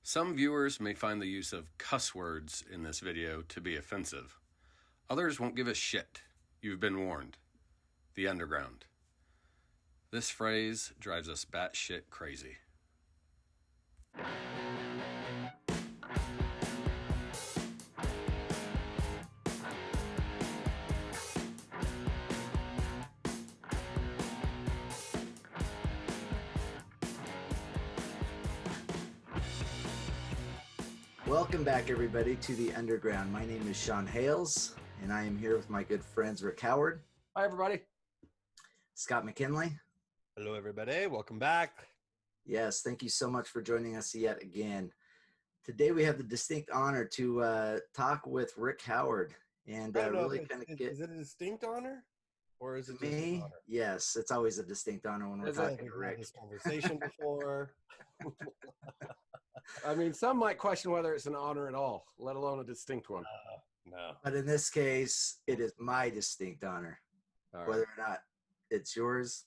Some viewers may find the use of cuss words in this video to be offensive. Others won't give a shit. You've been warned. The underground. This phrase drives us batshit crazy. Welcome back, everybody, to the Underground. My name is Sean Hales, and I am here with my good friends Rick Howard. Hi, everybody. Scott McKinley. Hello, everybody. Welcome back. Yes, thank you so much for joining us yet again. Today we have the distinct honor to talk with Rick Howard and really kind of get. Is it a distinct honor, or is it just me? an honor? Yes, it's always a distinct honor when we're talking to Rick. This conversation before. I mean, some might question whether it's an honor at all, let alone a distinct one. No. But in this case, it is my distinct honor, whether or not it's yours.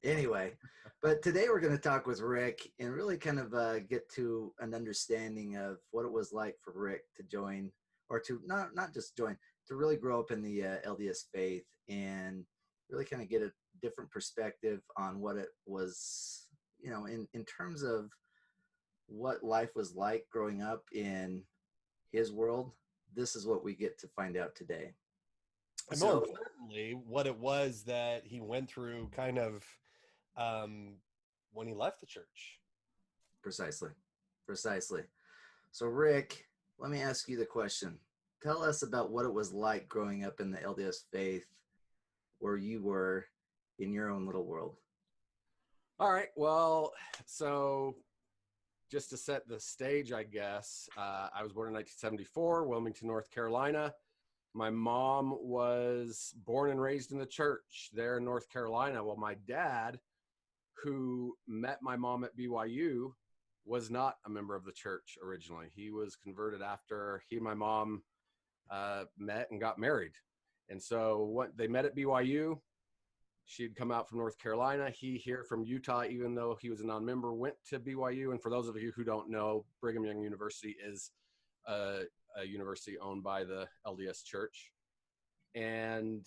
Anyway, but today we're going to talk with Rick and really kind of get to an understanding of what it was like for Rick to join, or to not just join, to really grow up in the LDS faith and really kind of get a different perspective on what it was, you know, in terms of what life was like growing up in his world. This is what we get to find out today. And more importantly, what it was that he went through kind of when he left the church. Precisely. So Rick, let me ask you the question. Tell us about what it was like growing up in the LDS faith where you were in your own little world. All right. Well, so just to set the stage, I guess, I was born in 1974, Wilmington, North Carolina. My mom was born and raised in the church there in North Carolina. Well, my dad, who met my mom at BYU, was not a member of the church originally. He was converted after he and my mom met and got married. And so they met at BYU. She had come out from North Carolina. He here from Utah, even though he was a non-member, went to BYU. And for those of you who don't know, Brigham Young University is a university owned by the LDS Church. And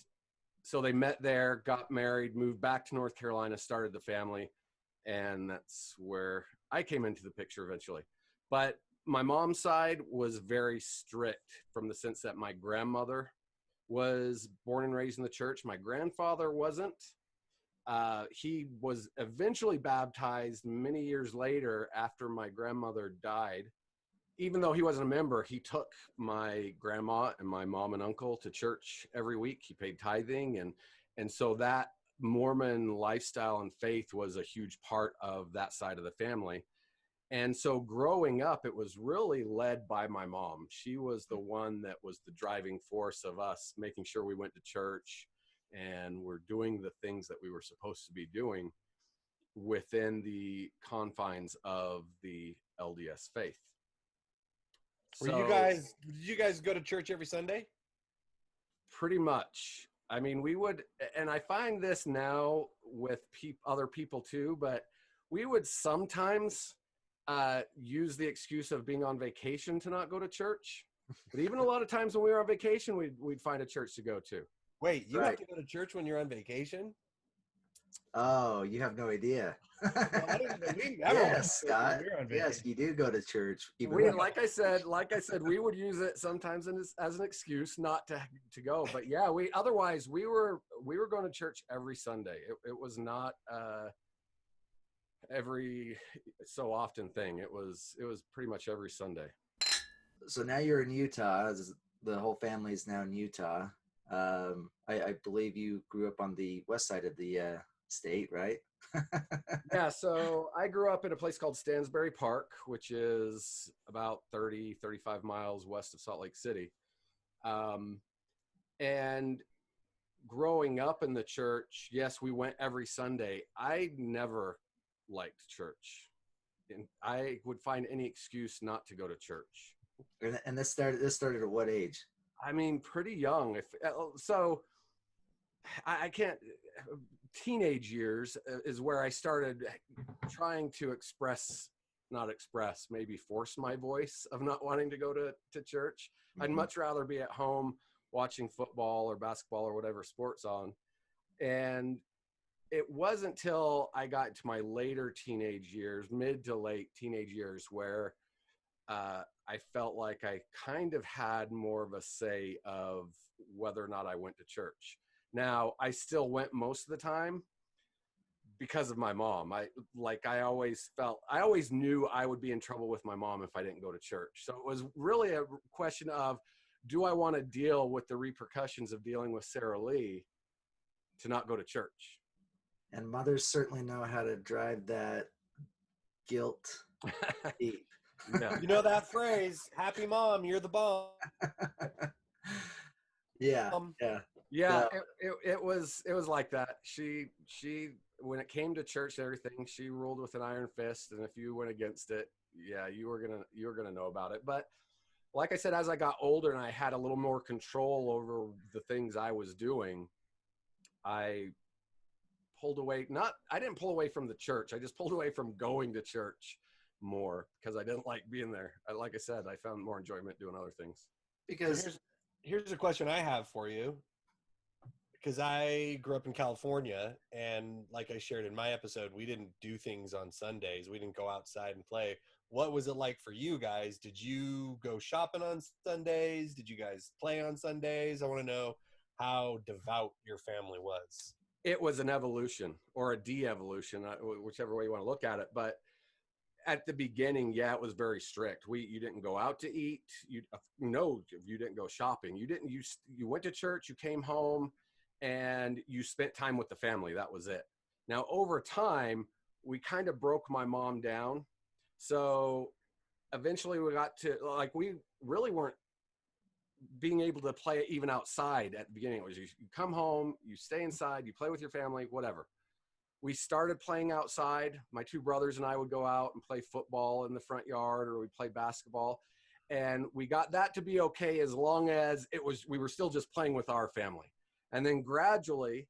so they met there, got married, moved back to North Carolina, started the family. And that's where I came into the picture eventually. But my mom's side was very strict from the sense that my grandmother was born and raised in the church. My grandfather wasn't. He was eventually baptized many years later after my grandmother died. Even though he wasn't a member, he took my grandma and my mom and uncle to church every week. He paid tithing. And so that Mormon lifestyle and faith was a huge part of that side of the family. And so growing up, it was really led by my mom. She was the one that was the driving force of us making sure we went to church and were doing the things that we were supposed to be doing within the confines of the LDS faith. Did you guys go to church every Sunday? Pretty much. I mean, we would, and I find this now with other people too, but we would sometimes use the excuse of being on vacation to not go to church. But even a lot of times when we were on vacation, we'd find a church to go to. Wait, you have to go to church when you're on vacation? Oh, you have no idea. Yes, Scott. Yes, you do go to church. Like I said, we would use it sometimes as an excuse not to go. But yeah, otherwise we were going to church every Sunday. It was not every so often thing. It was pretty much every Sunday. So now you're in Utah. The whole family is now in Utah. I believe you grew up on the west side of the state, right? Yeah, so I grew up in a place called Stansbury Park, which is about 35 miles west of Salt Lake City. And growing up in the church, yes, we went every Sunday. I never liked church. And I would find any excuse not to go to church. And this started at what age? I mean, pretty young. I can't, teenage years is where I started trying to express not express, maybe force my voice of not wanting to go to church. I'd much rather be at home watching football or basketball or whatever sports on. And it wasn't until I got to my later teenage years, mid to late teenage years, where I felt like I kind of had more of a say of whether or not I went to church. Now, I still went most of the time because of my mom. I always knew I would be in trouble with my mom if I didn't go to church. So it was really a question of, do I want to deal with the repercussions of dealing with Sarah Lee to not go to church? And mothers certainly know how to drive that guilt deep. Yeah. You know that phrase, happy mom, you're the bomb. Yeah. Yeah, it was like that. She when it came to church and everything, she ruled with an iron fist, and if you went against it, yeah, you were gonna know about it. But like I said, as I got older and I had a little more control over the things I was doing, I pulled away. I didn't pull away from the church. I just pulled away from going to church more because I didn't like being there. Like I said, I found more enjoyment doing other things. Because so here's a question I have for you. Because I grew up in California, and like I shared in my episode, we didn't do things on Sundays. We didn't go outside and play. What was it like for you guys? Did you go shopping on Sundays? Did you guys play on Sundays? I want to know how devout your family was. It was an evolution or a de-evolution, whichever way you want to look at it. But at the beginning, yeah, it was very strict. You didn't go out to eat. You didn't go shopping. You went to church, you came home, and you spent time with the family. That was it. Now, over time, we kind of broke my mom down. So eventually we got to, we really weren't being able to play even outside at the beginning. It was you come home, you stay inside, you play with your family, whatever. We started playing outside. My two brothers and I would go out and play football in the front yard, or we'd play basketball. And we got that to be okay as long as we were still just playing with our family. And then gradually,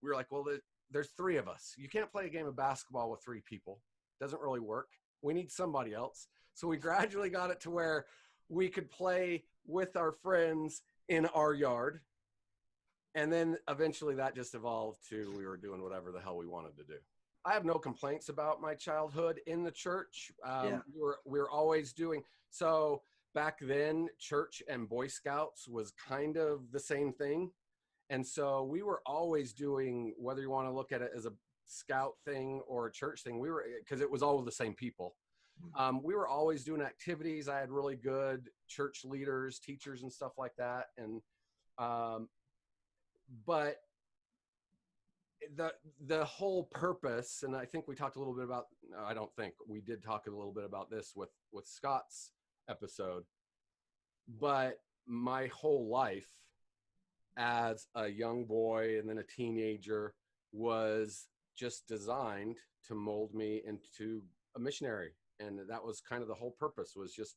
we were like, well, there's three of us. You can't play a game of basketball with three people. Doesn't really work. We need somebody else. So we gradually got it to where we could play with our friends in our yard. And then eventually that just evolved to we were doing whatever the hell we wanted to do. I have no complaints about my childhood in the church. We were always doing so. Back then, church and Boy Scouts was kind of the same thing. And so we were always doing, whether you want to look at it as a scout thing or a church thing, because it was all the same people. We were always doing activities. I had really good church leaders, teachers, and stuff like that. And, but the whole purpose, and I think we talked a little bit about, I don't think we did talk a little bit about this with Scott's episode, but my whole life as a young boy and then a teenager was just designed to mold me into a missionary. And that was kind of the whole purpose, was just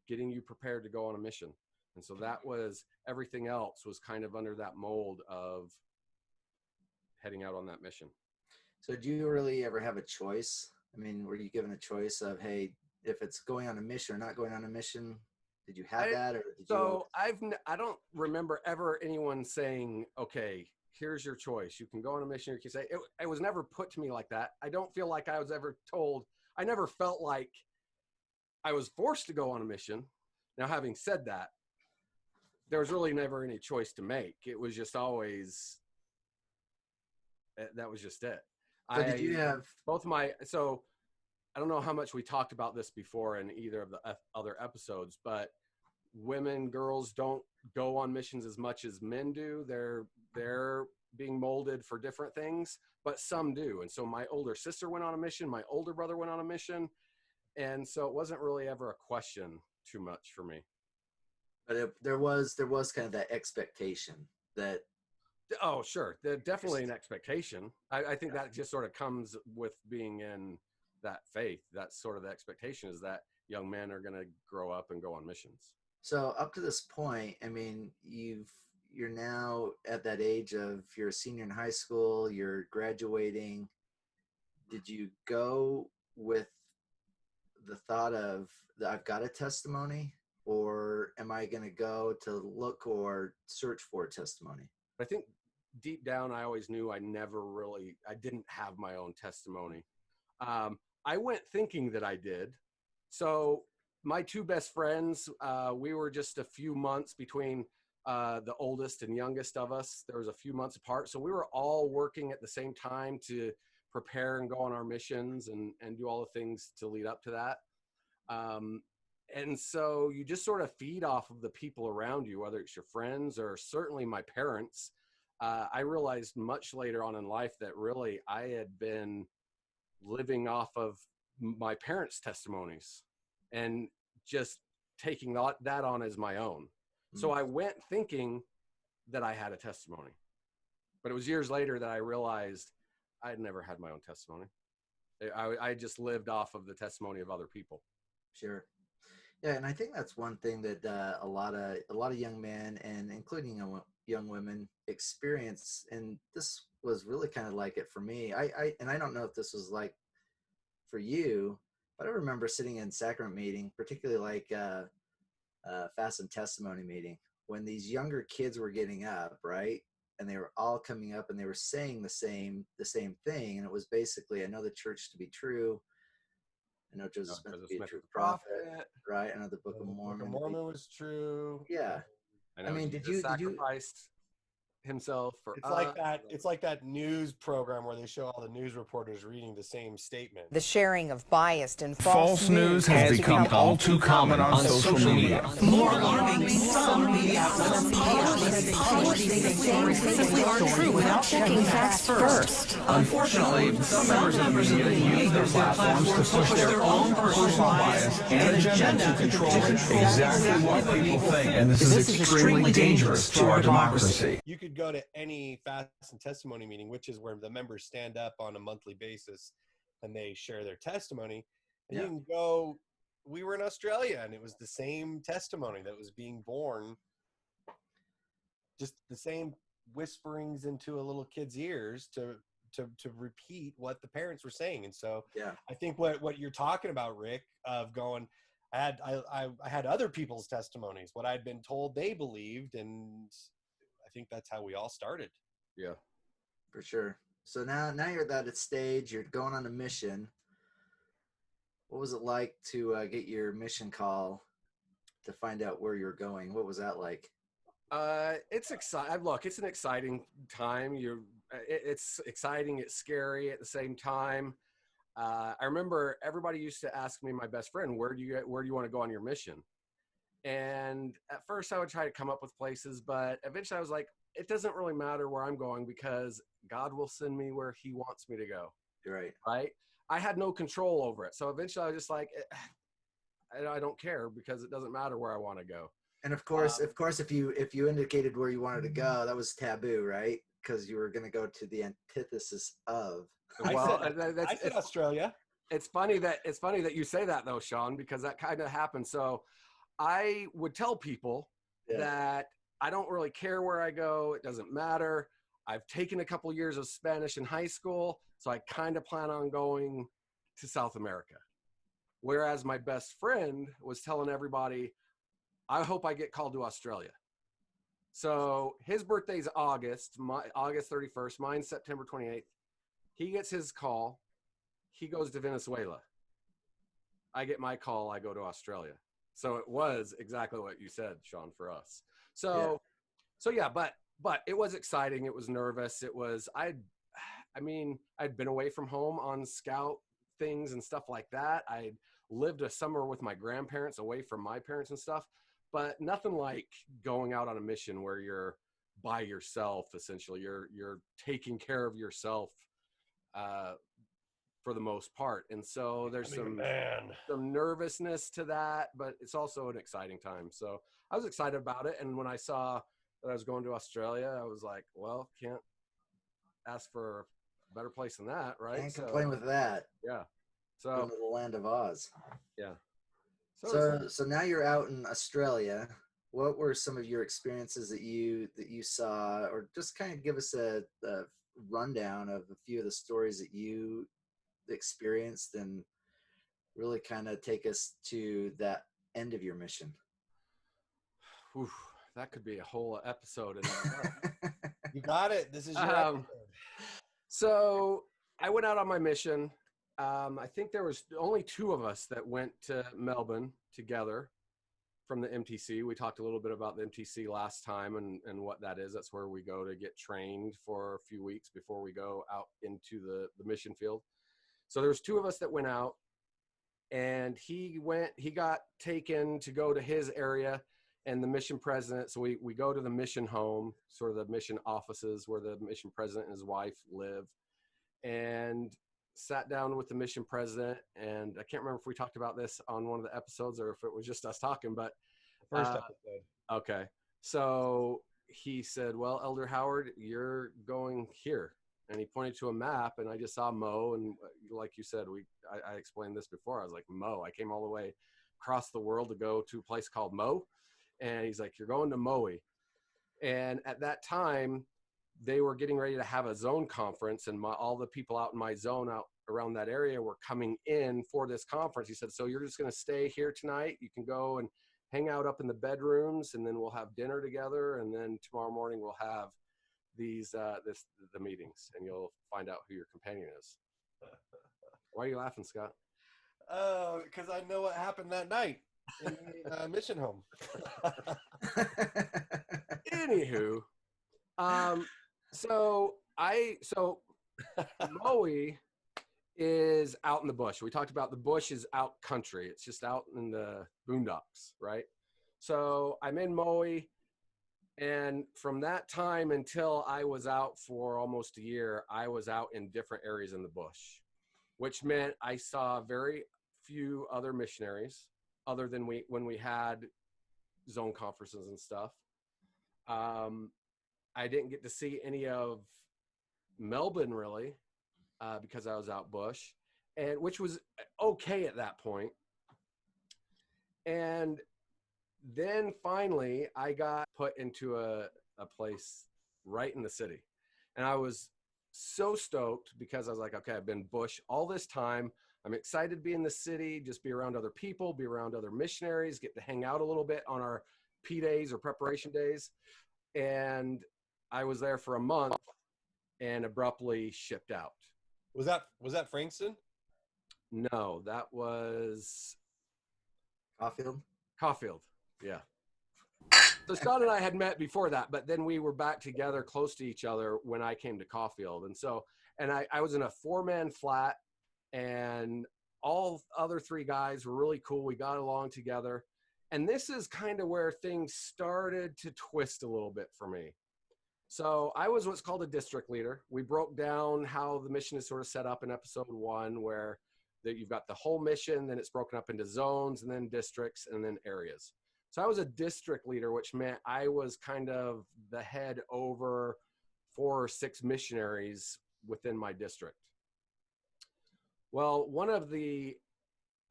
getting you prepared to go on a mission. And so that was, everything else was kind of under that mold of heading out on that mission. So do you really ever have a choice? I mean, were you given a choice of, hey, if it's going on a mission or not going on a mission? Did you have that? Or did I don't remember ever anyone saying, okay, here's your choice. You can go on a mission. Or you can say, it was never put to me like that. I don't feel like I was ever told. I never felt like I was forced to go on a mission. Now, having said that, there was really never any choice to make. It was just always, that was just it. So did you have so I don't know how much we talked about this before in either of the other episodes, but girls don't go on missions as much as men do. They're being molded for different things, but some do. And so my older sister went on a mission. My older brother went on a mission. And so it wasn't really ever a question too much for me. But there was kind of that expectation that. Oh, sure. There's definitely an expectation. I think that just sort of comes with being in that faith. That's sort of the expectation, is that young men are going to grow up and go on missions. So up to this point, I mean, you're now at that age of, you're a senior in high school, you're graduating. Did you go with thought of that I've got a testimony, or am I going to go to look or search for a testimony? I think deep down, I always knew I didn't have my own testimony. I went thinking that I did. So my two best friends, we were just a few months between the oldest and youngest of us. There was a few months apart. So we were all working at the same time to prepare and go on our missions and do all the things to lead up to that. And so you just sort of feed off of the people around you, whether it's your friends or certainly my parents. I realized much later on in life that really I had been living off of my parents' testimonies and just taking that on as my own. So I went thinking that I had a testimony, but it was years later that I realized I'd never had my own testimony. I just lived off of the testimony of other people. Sure. Yeah, and I think that's one thing that a lot of young men, and including young women, experience. And this was really kind of like it for me. I don't know if this was like for you, but I remember sitting in Sacrament Meeting, particularly like Fast and Testimony Meeting, when these younger kids were getting up, right? And they were all coming up and they were saying the same thing. And it was basically, I know the church to be true. I know Joseph Smith to be a true prophet, right? I know the Book of Mormon. The Book of Mormon was true. Yeah. I mean, did you sacrificed himself for it's like that. It's like that news program where they show all the news reporters reading the same statement. The sharing of biased and false news has become all too common on social media. More alarming, some media outlets publish things that are true without checking facts first. Unfortunately, some members of the media use their platforms to push their own personal bias and agenda to control exactly what people think, and this is extremely dangerous to our democracy. You could go to any Fast and Testimony meeting, which is where the members stand up on a monthly basis and they share their testimony. And you can go, we were in Australia and it was the same testimony that was being born, just the same whisperings into a little kid's ears to repeat what the parents were saying. And so I think what you're talking about, Rick, of going, I had other people's testimonies, what I'd been told they believed, and I think that's how we all started. Yeah, for sure. So now you're at that stage, you're going on a mission. What was it like to get your mission call to find out where you're going? What was that like? It's exciting. Look, it's an exciting time. It's exciting. It's scary at the same time. I remember everybody used to ask me, my best friend, where do you want to go on your mission? And at first I would try to come up with places, but eventually I was like, it doesn't really matter where I'm going because God will send me where he wants me to go. Right. Right. I had no control over it. So eventually I was just like, I don't care because it doesn't matter where I want to go. And of course, if you indicated where you wanted to go, that was taboo, right? Because you were going to go to the antithesis of. Well, I said Australia. It's funny that you say that though, Sean, because that kind of happened. So I would tell people that I don't really care where I go. It doesn't matter. I've taken a couple years of Spanish in high school, so I kind of plan on going to South America. Whereas my best friend was telling everybody, I hope I get called to Australia. So his birthday's August 31st, mine's September 28th. He gets his call. He goes to Venezuela. I get my call. I go to Australia. So it was exactly what you said, Sean, for us. So yeah, but it was exciting. It was nervous. It was, I'd been away from home on scout things and stuff like that. I lived a summer with my grandparents away from my parents and stuff, but nothing like going out on a mission where you're by yourself. Essentially, you're taking care of yourself for the most part. And so there's some nervousness to that, but it's also an exciting time. So I was excited about it. And when I saw that I was going to Australia, I was like, well, can't ask for a better place than that, right? Can't complain with that. Yeah. So going to the land of Oz. Yeah. So now you're out in Australia. What were some of your experiences that you saw, or just kind of give us a rundown of a few of the stories that you experienced and really kind of take us to that end of your mission? Whew, that could be a whole episode. You got it. This is your episode. So I went out on my mission. I think there was only 2 of us that went to Melbourne together from the MTC. We talked a little bit about the MTC last time and what that is. That's where we go to get trained for a few weeks before we go out into the mission field. So there's 2 of us that went out, and he got taken to go to his area, and the mission president. So we go to the mission home, sort of the mission offices where the mission president and his wife live, and sat down with the mission president. And I can't remember if we talked about this on one of the episodes or if it was just us talking, but First episode. Okay. So he said, well, Elder Howard, you're going here. And he pointed to a map, and I just saw Mo. And like you said, I explained this before. I was like, Mo. I came all the way across the world to go to a place called Mo. And he's like, you're going to Maui. And at that time, they were getting ready to have a zone conference, and all the people out in my zone out around that area were coming in for this conference. He said, so you're just going to stay here tonight. You can go and hang out up in the bedrooms, and then we'll have dinner together. And then tomorrow morning we'll have the meetings, and you'll find out who your companion is. Why are you laughing, Scott? Because I know what happened that night in the mission home. Anywho, so Maui is out in the bush. We talked about the bush is out country. It's just out in the boondocks, right? So I'm in Maui, and from that time until I was out for almost a year, I was out in different areas in the bush, which meant I saw very few other missionaries other than when we had zone conferences and stuff. I didn't get to see any of Melbourne really, because I was out bush, and which was okay at that point. And then finally I got put into a place right in the city, and I was so stoked because I was like, okay, I've been bush all this time. I'm excited to be in the city, just be around other people, be around other missionaries, get to hang out a little bit on our P days or preparation days. And I was there for a month and abruptly shipped out. Was that Frankston? No, that was Caulfield. Yeah. So Scott and I had met before that, but then we were back together close to each other when I came to Caulfield. And I was in a 4-man flat, and all other 3 guys were really cool. We got along together. And this is kind of where things started to twist a little bit for me. So I was what's called a district leader. We broke down how the mission is sort of set up in episode 1, where you've got the whole mission, then it's broken up into zones, and then districts, and then areas. So I was a district leader, which meant I was kind of the head over 4 or 6 missionaries within my district. Well, one of the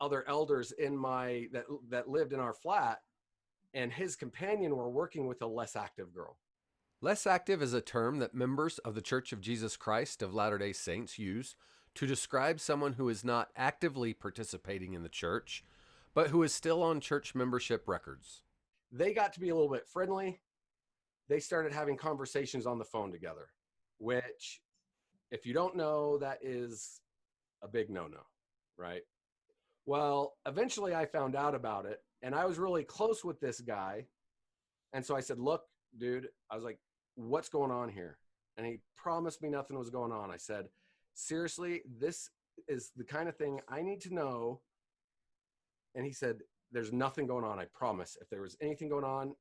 other elders in that lived in our flat and his companion were working with a less active girl. Less active is a term that members of the Church of Jesus Christ of Latter-day Saints use to describe someone who is not actively participating in the church, but who is still on church membership records. They got to be a little bit friendly. They started having conversations on the phone together, which, if you don't know, that is a big no-no, right? Well, eventually I found out about it, and I was really close with this guy. And so I said, look, dude, I was like, what's going on here? And he promised me nothing was going on. I said, seriously, this is the kind of thing I need to know. And he said, there's nothing going on. I promise. If there was anything going on,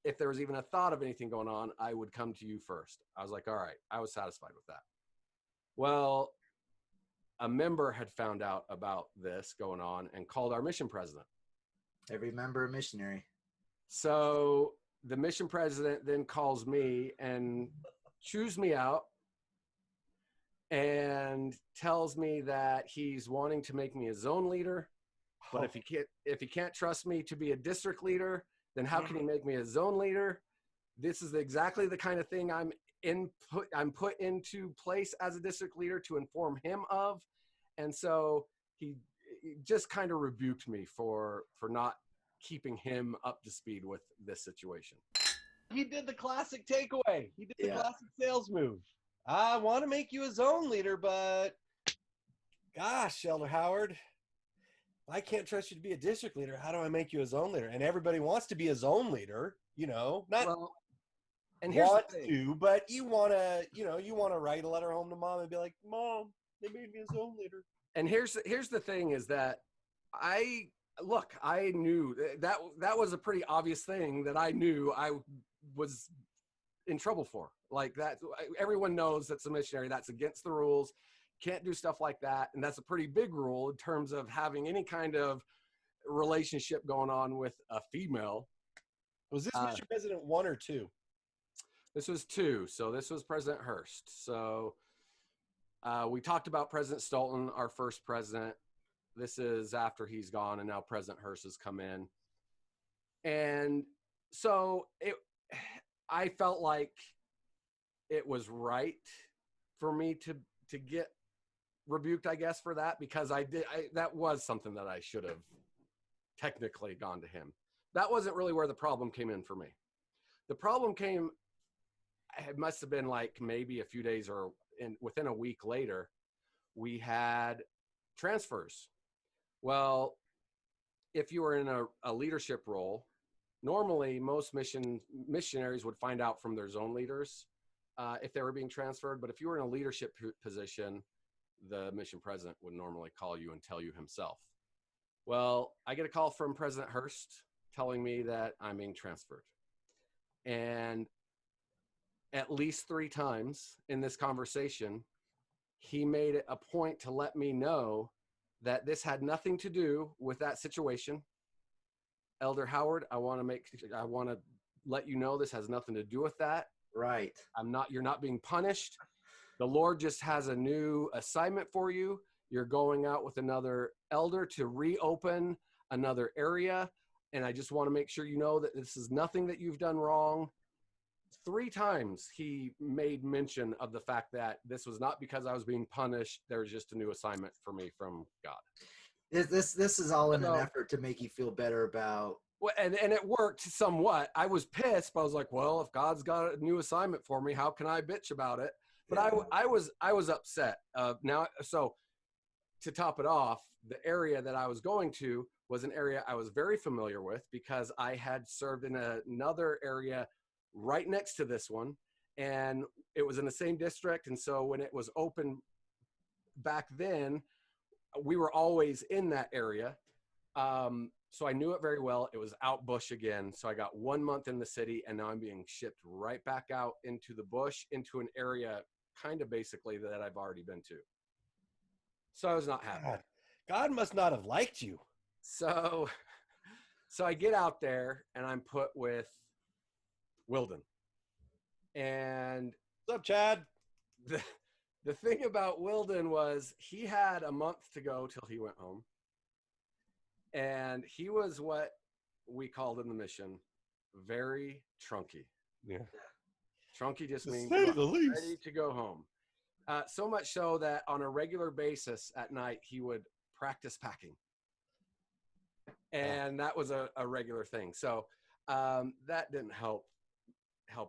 if there was even a thought of anything going on, I would come to you first. I was like, all right, I was satisfied with that. Well, a member had found out about this going on and called our mission president. Every member a missionary. So the mission president then calls me and chews me out and tells me that he's wanting to make me a zone leader. But if he can't trust me to be a district leader, then how can he make me a zone leader? This is exactly the kind of thing I'm put into place as a district leader to inform him of. And so he just kind of rebuked me for not keeping him up to speed with this situation. He did the classic takeaway. He did the classic sales move. I want to make you a zone leader, but gosh, Elder Howard, I can't trust you to be a district leader. How do I make you a zone leader? And everybody wants to be a zone leader, not and here's want the thing. to, but you want to write a letter home to mom and be like, Mom, they made me a zone leader. And here's the thing is that I knew that was a pretty obvious thing that I knew I was in trouble for. Like that, everyone knows that's a missionary. That's against the rules. Can't do stuff like that. And that's a pretty big rule in terms of having any kind of relationship going on with a female. Was this Mr. President 1 or 2? This was 2. So this was President Hearst. So we talked about President Stolten, our first president. This is after he's gone, and now President Hearst has come in. And so I felt like it was right for me to get rebuked, I guess, for that, because that was something that I should have technically gone to him. That wasn't really where the problem came in for me. The problem came, it must have been like maybe a few days or within a week later, we had transfers. Well, if you were in a leadership role, normally most missionaries would find out from their zone leaders if they were being transferred. But if you were in a leadership position, the mission president would normally call you and tell you himself. Well, I get a call from President Hearst telling me that I'm being transferred. And at least 3 times in this conversation, he made it a point to let me know that this had nothing to do with that situation. Elder Howard, I want to let you know this has nothing to do with that. Right. You're not being punished. The Lord just has a new assignment for you. You're going out with another elder to reopen another area. And I just want to make sure you know that this is nothing that you've done wrong. 3 times he made mention of the fact that this was not because I was being punished. There was just a new assignment for me from God. This is all in an effort to make you feel better about. Well, and it worked somewhat. I was pissed, but I was like, well, if God's got a new assignment for me, how can I bitch about it? But I was upset. Now, so to top it off, the area that I was going to was an area I was very familiar with because I had served in another area right next to this one, and it was in the same district. And so when it was open back then, we were always in that area. So I knew it very well. It was out bush again. So I got 1 month in the city, and now I'm being shipped right back out into the bush, into an area kind of basically that I've already been to. So I was not happy. God must not have liked you. So I get out there, and I'm put with Wilden. And what's up, Chad? The thing about Wilden was he had a month to go till he went home. And he was what we called in the mission very trunky. Yeah. Trunky just means ready to go home. So much so that on a regular basis at night, he would practice packing. And that was a regular thing. So that didn't help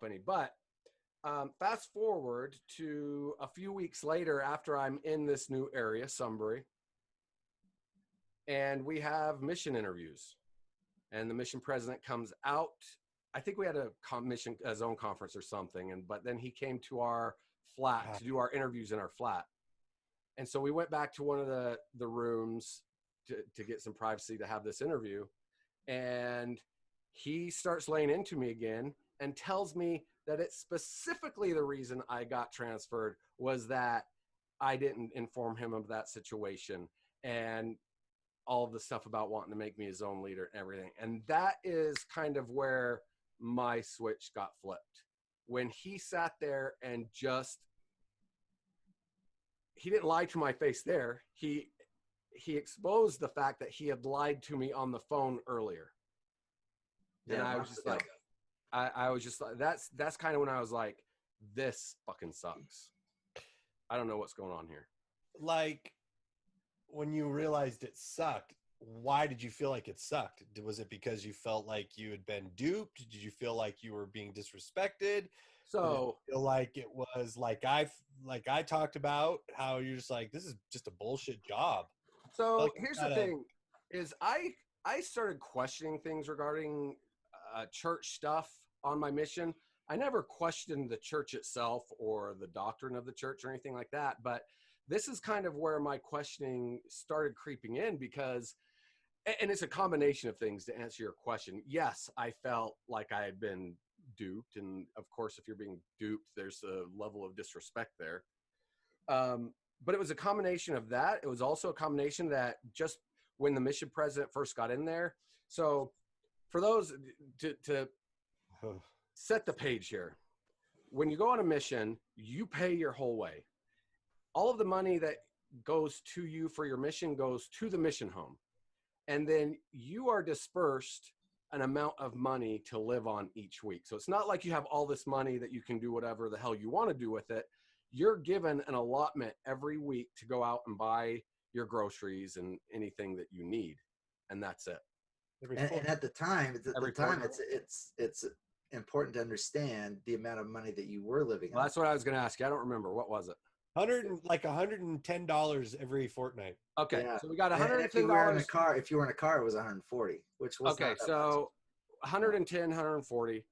any. But fast forward to a few weeks later after I'm in this new area, Sunbury, and we have mission interviews. And the mission president comes out. I think we had a zone conference or something. But then he came to our flat to do our interviews in our flat. And so we went back to one of the rooms to get some privacy to have this interview. And he starts laying into me again and tells me that it's specifically the reason I got transferred was that I didn't inform him of that situation and all of the stuff about wanting to make me his own leader and everything. And that is kind of where my switch got flipped. When he sat there and he didn't lie to my face there. He exposed the fact that he had lied to me on the phone earlier. And I was just like, I was just like, that's kind of when I was like, this fucking sucks. I don't know what's going on here. Like, when you realized it sucked, why did you feel like it sucked? Was it because you felt like you had been duped? Did you feel like you were being disrespected? So Did it feel like it was like I talked about, how you're just like, this is just a bullshit job? So here's the thing: is I started questioning things regarding church stuff on my mission. I never questioned the church itself or the doctrine of the church or anything like that. But this is kind of where my questioning started creeping in, because, and it's a combination of things to answer your question. Yes, I felt like I had been duped, and of course, if you're being duped, there's a level of disrespect there. But it was a combination of that. It was also a combination that just when the mission president first got in there. So for those to set the page here, when you go on a mission, you pay your whole way. All of the money that goes to you for your mission goes to the mission home. And then you are dispersed an amount of money to live on each week. So it's not like you have all this money that you can do whatever the hell you want to do with it. You're given an allotment every week to go out and buy your groceries and anything that you need. And that's it. And at the time, it's important to understand the amount of money that you were living on. Well, that's what I was going to ask you. I don't remember. What was it? $110 every fortnight. Okay, yeah. So we got $110. And if you were in a car, it was 140, which was okay. So 110, 140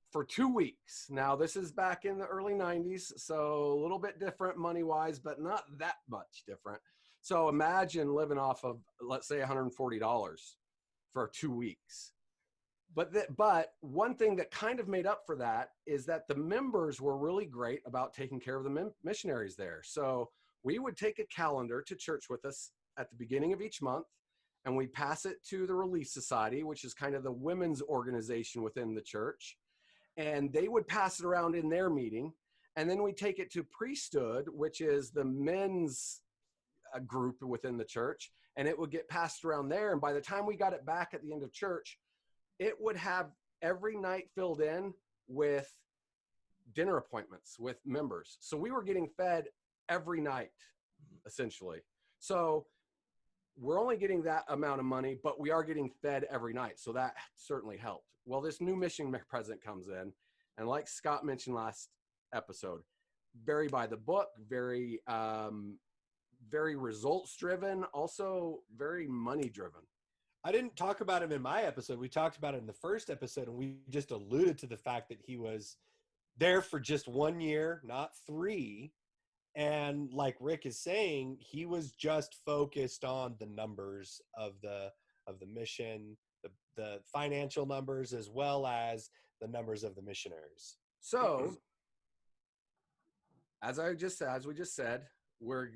for 2 weeks. Now this is back in the early 90s, so a little bit different money wise, but not that much different. So imagine living off of, let's say, $140 for 2 weeks. But one thing that kind of made up for that is that the members were really great about taking care of the missionaries there. So we would take a calendar to church with us at the beginning of each month, and we pass it to the Relief Society, which is kind of the women's organization within the church. And they would pass it around in their meeting. And then we take it to priesthood, which is the men's group within the church, and it would get passed around there. And by the time we got it back at the end of church, it would have every night filled in with dinner appointments with members. So we were getting fed every night, essentially. So we're only getting that amount of money, but we are getting fed every night. So that certainly helped. Well, this new mission president comes in, and like Scott mentioned last episode, very by the book, very results driven, also very money driven. I didn't talk about him in my episode. We talked about it in the first episode, and we just alluded to the fact that he was there for just 1 year, not 3. And like Rick is saying, he was just focused on the numbers of the mission, the financial numbers, as well as the numbers of the missionaries. So, as we just said, we're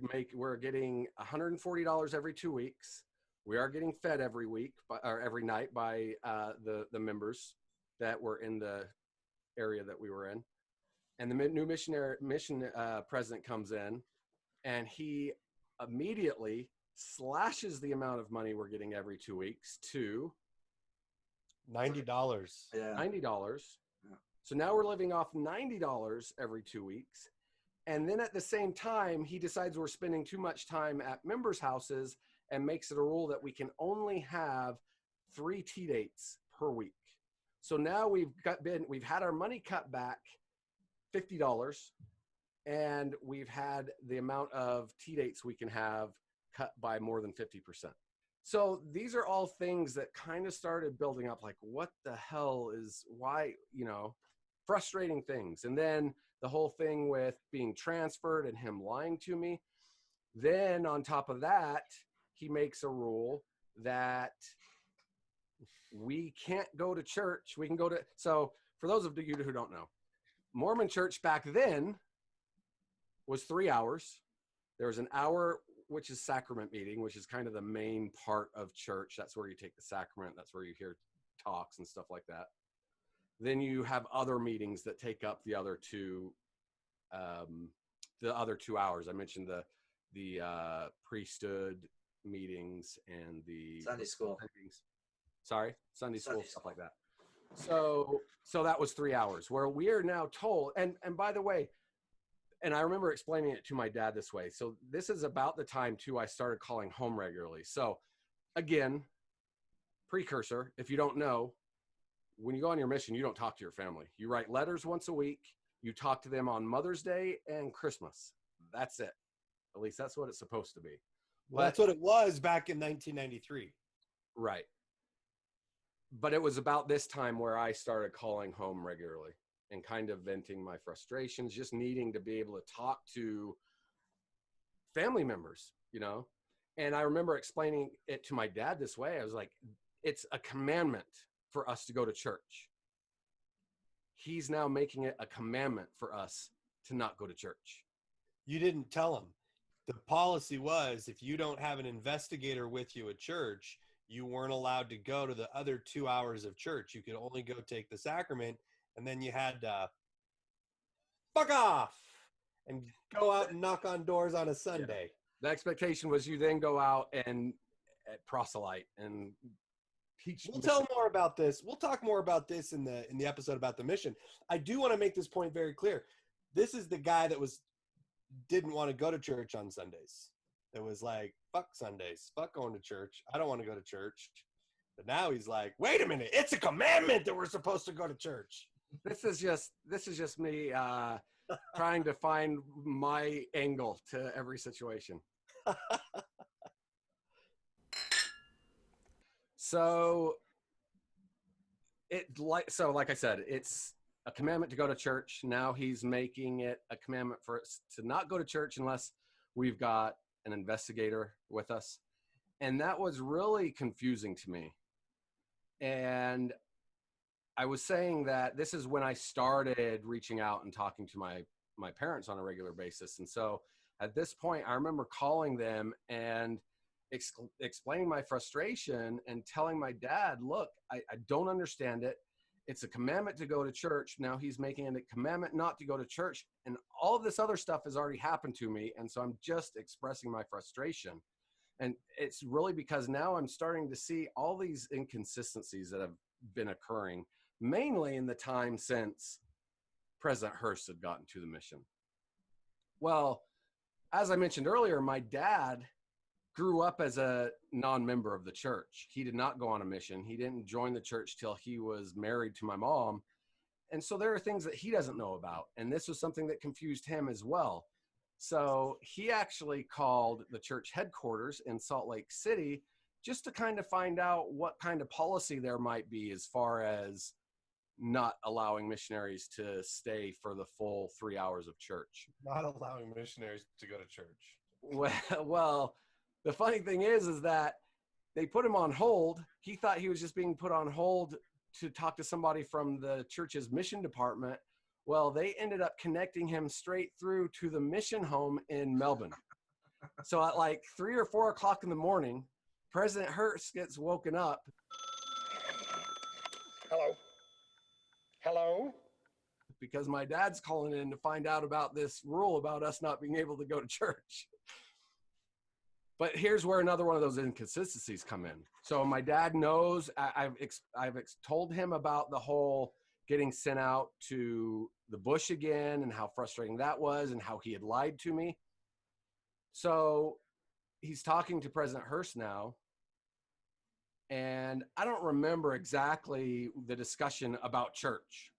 getting $140 every 2 weeks. We are getting fed every week or every night by the members that were in the area that we were in. And the new mission president comes in, and he immediately slashes the amount of money we're getting every 2 weeks to $90. Yeah. $90. Yeah. So now we're living off $90 every 2 weeks. And then at the same time, he decides we're spending too much time at members' houses and makes it a rule that we can only have 3 tea dates per week. So now we've had our money cut back $50, and we've had the amount of tea dates we can have cut by more than 50%. So these are all things that kind of started building up, like, what the hell is, why, frustrating things. And then the whole thing with being transferred and him lying to me. Then on top of that, he makes a rule that we can't go to church. We can go to, so for those of you who don't know, Mormon church back then was 3 hours. There was an hour, which is Sacrament Meeting, which is kind of the main part of church. That's where you take the sacrament. That's where you hear talks and stuff like that. Then you have other meetings that take up the other 2 hours. I mentioned the priesthood meetings and the Sunday school meetings. Sunday school, stuff like that. So that was 3 hours, where we are now told, and by the way, And I remember explaining it to my dad this way. So this is about the time too I started calling home regularly. So again, precursor, if you don't know, when you go on your mission, you don't talk to your family. You write letters once a week. You talk to them on Mother's Day and Christmas. That's it. At least that's what it's supposed to be. Well, that's what it was back in 1993. Right. But it was about this time where I started calling home regularly and kind of venting my frustrations, just needing to be able to talk to family members, you know? And I remember explaining it to my dad this way. I was like, it's a commandment for us to go to church. He's now making it a commandment for us to not go to church. You didn't tell him. The policy was if you don't have an investigator with you at church, you weren't allowed to go to the other 2 hours of church. You could only go take the sacrament, and then you had to fuck off and go out and knock on doors on a Sunday. Yeah. The expectation was you then go out and proselyte and teach. We'll tell more about this. We'll talk more about this in the episode about the mission. I do want to make this point very clear. This is the guy that didn't want to go to church on Sundays. It was like, fuck Sundays, fuck going to church. I don't want to go to church. But now he's like, wait a minute, it's a commandment that we're supposed to go to church. This is just me trying to find my angle to every situation. So like I said, it's a commandment to go to church. Now he's making it a commandment for us to not go to church unless we've got an investigator with us. And that was really confusing to me. And I was saying that this is when I started reaching out and talking to my parents on a regular basis. And so at this point, I remember calling them and explaining my frustration and telling my dad, look, I don't understand it. It's a commandment to go to church. Now he's making it a commandment not to go to church. And all of this other stuff has already happened to me. And so I'm just expressing my frustration. And it's really because now I'm starting to see all these inconsistencies that have been occurring, mainly in the time since President Hearst had gotten to the mission. Well, as I mentioned earlier, my dad grew up as a non-member of the church. He did not go on a mission. He didn't join the church till he was married to my mom. And so there are things that he doesn't know about. And this was something that confused him as well. So he actually called the church headquarters in Salt Lake City just to kind of find out what kind of policy there might be as far as not allowing missionaries to stay for the full 3 hours of church. Not allowing missionaries to go to church. Well, the funny thing is that they put him on hold. He thought he was just being put on hold to talk to somebody from the church's mission department. Well, they ended up connecting him straight through to the mission home in Melbourne. So at like 3 or 4 o'clock in the morning, President Hearst gets woken up. Hello? Because my dad's calling in to find out about this rule about us not being able to go to church. But here's where another one of those inconsistencies come in. So my dad knows, I've told him about the whole getting sent out to the bush again and how frustrating that was and how he had lied to me. So he's talking to President Hearst now. And I don't remember exactly the discussion about church.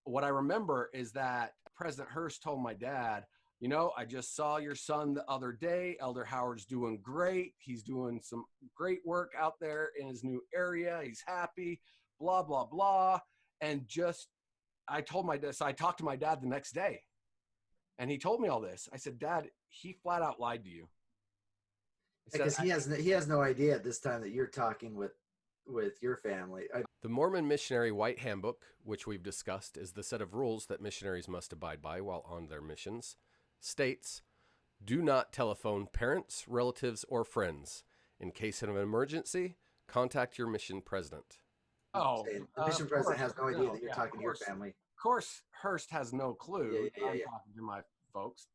What I remember is that President Hearst told my dad, you know, I just saw your son the other day. Elder Howard's doing great. He's doing some great work out there in his new area. He's happy, blah, blah, blah. And I told my dad, so I talked to my dad the next day and he told me all this. I said, Dad, he flat out lied to you. Because he has no idea at this time that you're talking with your family. The Mormon Missionary White Handbook, which we've discussed, is the set of rules that missionaries must abide by while on their missions, states, do not telephone parents, relatives, or friends. In case of an emergency, contact your mission president. Oh, the mission president has no idea that you're talking to your family. Of course, Hearst has no clue. Yeah. I'm talking to my folks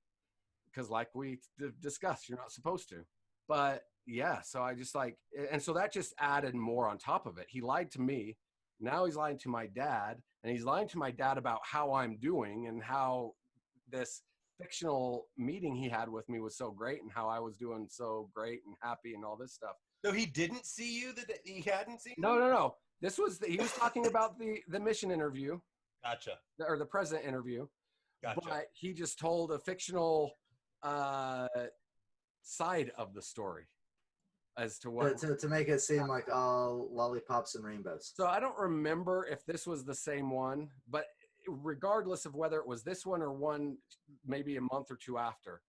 because like we discussed, you're not supposed to. But yeah, so I just and so that just added more on top of it. He lied to me. Now he's lying to my dad, and he's lying to my dad about how I'm doing and how this fictional meeting he had with me was so great and how I was doing so great and happy and all this stuff. So he didn't see you, that he hadn't seen you? No. This was, he was talking about the mission interview. Gotcha. Or the president interview. Gotcha. But he just told a fictional side of the story as to what. To make it seem like all lollipops and rainbows. So I don't remember if this was the same one, but regardless of whether it was this one or one maybe a month or two after,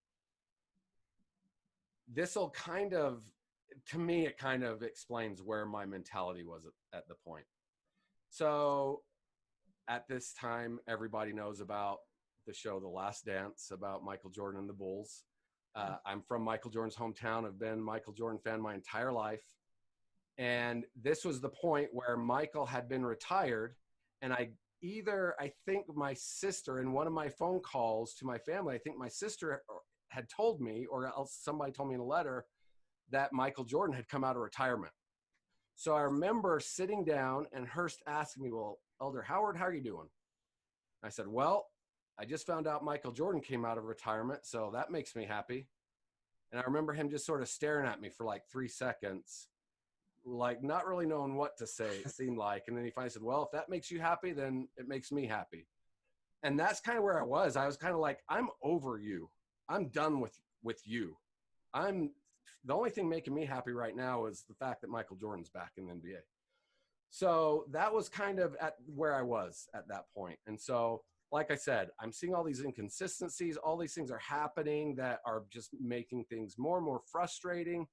this'll kind of, to me, it kind of explains where my mentality was at the point. So at this time, everybody knows about the show The Last Dance, about Michael Jordan and the Bulls. I'm from Michael Jordan's hometown. I've been a Michael Jordan fan my entire life. And this was the point where Michael had been retired. And I think my sister, in one of my phone calls to my family, I think my sister had told me, or else somebody told me in a letter, that Michael Jordan had come out of retirement. So I remember sitting down and Hurst asking me, well, Elder Howard, how are you doing? I said, well, I just found out Michael Jordan came out of retirement, so that makes me happy. And I remember him just sort of staring at me for like 3 seconds, like not really knowing what to say, it seemed like. And then he finally said, well, if that makes you happy, then it makes me happy. And that's kind of where I was. I was kind of like, I'm over you. I'm done with you. The only thing making me happy right now is the fact that Michael Jordan's back in the NBA. So that was kind of at where I was at that point. And so, like I said, I'm seeing all these inconsistencies. All these things are happening that are just making things more and more frustrating.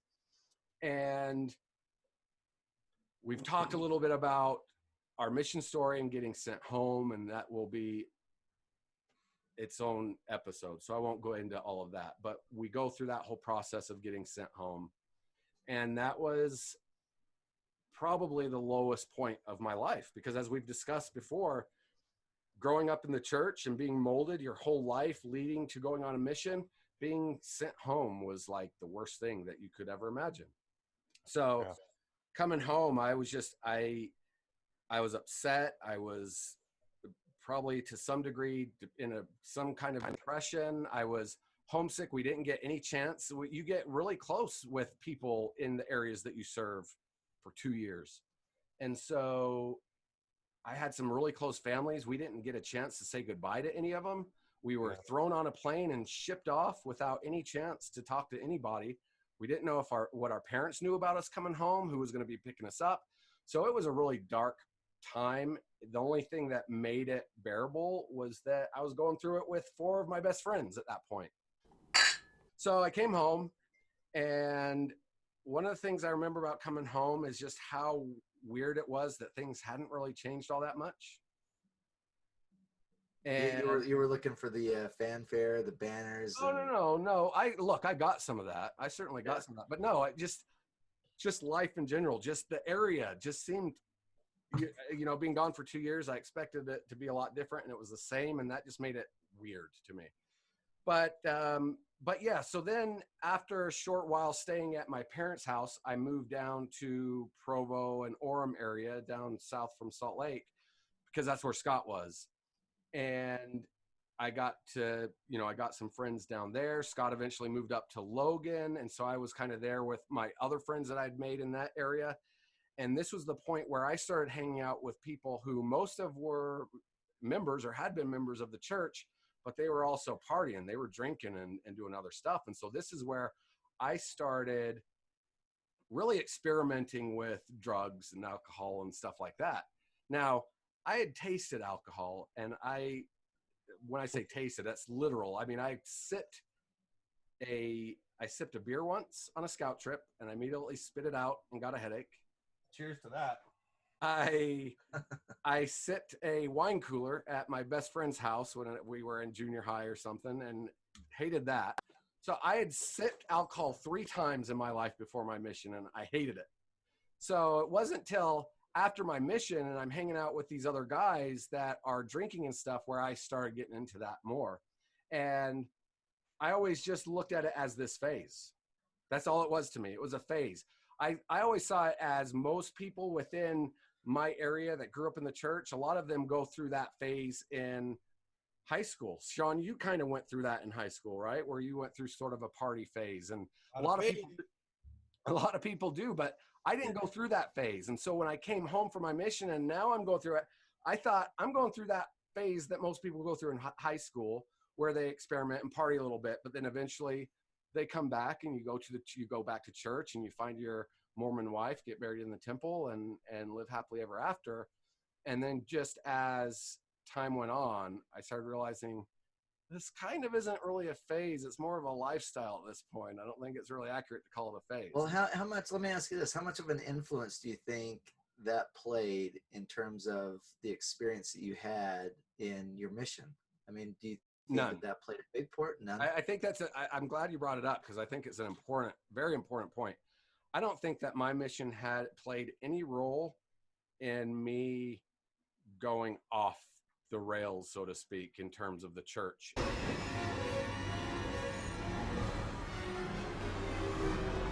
And we've talked a little bit about our mission story and getting sent home, and that will be its own episode. So I won't go into all of that, but we go through that whole process of getting sent home. And that was probably the lowest point of my life, because as we've discussed before, growing up in the church and being molded your whole life leading to going on a mission, being sent home was like the worst thing that you could ever imagine. So coming home, I was upset. I was probably to some degree in some kind of depression. I was homesick. We didn't get any chance. You get really close with people in the areas that you serve for 2 years. And so I had some really close families. We didn't get a chance to say goodbye to any of them. We were thrown on a plane and shipped off without any chance to talk to anybody. We didn't know what our parents knew about us coming home, who was going to be picking us up. So it was a really dark time. The only thing that made it bearable was that I was going through it with 4 of my best friends at that point. So I came home, and one of the things I remember about coming home is just how weird it was that things hadn't really changed all that much. And you were looking for the fanfare, the banners. No. I got some of that. I certainly got some of that, but no, I just life in general, just the area just seemed, being gone for 2 years, I expected it to be a lot different, and it was the same. And that just made it weird to me. But yeah, so then after a short while staying at my parents' house, I moved down to Provo and Orem area down south from Salt Lake, because that's where Scott was. And I got some friends down there. Scott eventually moved up to Logan. And so I was kind of there with my other friends that I'd made in that area. And this was the point where I started hanging out with people who most of were members or had been members of the church, but they were also partying. They were drinking and doing other stuff. And so this is where I started really experimenting with drugs and alcohol and stuff like that. Now, I had tasted alcohol, and when I say tasted, that's literal. I mean, I sipped a beer once on a scout trip, and I immediately spit it out and got a headache. Cheers to that. I sipped a wine cooler at my best friend's house when we were in junior high or something, and hated that. So I had sipped alcohol 3 times in my life before my mission, and I hated it. So it wasn't till after my mission and I'm hanging out with these other guys that are drinking and stuff where I started getting into that more. And I always just looked at it as this phase. That's all it was to me. It was a phase. I always saw it as most people within my area that grew up in the church, a lot of them go through that phase in high school. Sean, you kind of went through that in high school, right? Where you went through sort of a party phase, and a lot of people do, but I didn't go through that phase. And so when I came home from my mission and now I'm going through it, I thought I'm going through that phase that most people go through in high school, where they experiment and party a little bit, but then eventually they come back and you go back to church and you find your Mormon wife, get married in the temple, and live happily ever after. And then just as time went on, I started realizing this kind of isn't really a phase. It's more of a lifestyle at this point. I don't think it's really accurate to call it a phase. Well, how much, let me ask you this, how much of an influence do you think that played in terms of the experience that you had in your mission? I mean, do you think that played a big part? None. I think I'm glad you brought it up, because I think it's an important, very important point. I don't think that my mission had played any role in me going off the rails, so to speak, in terms of the church.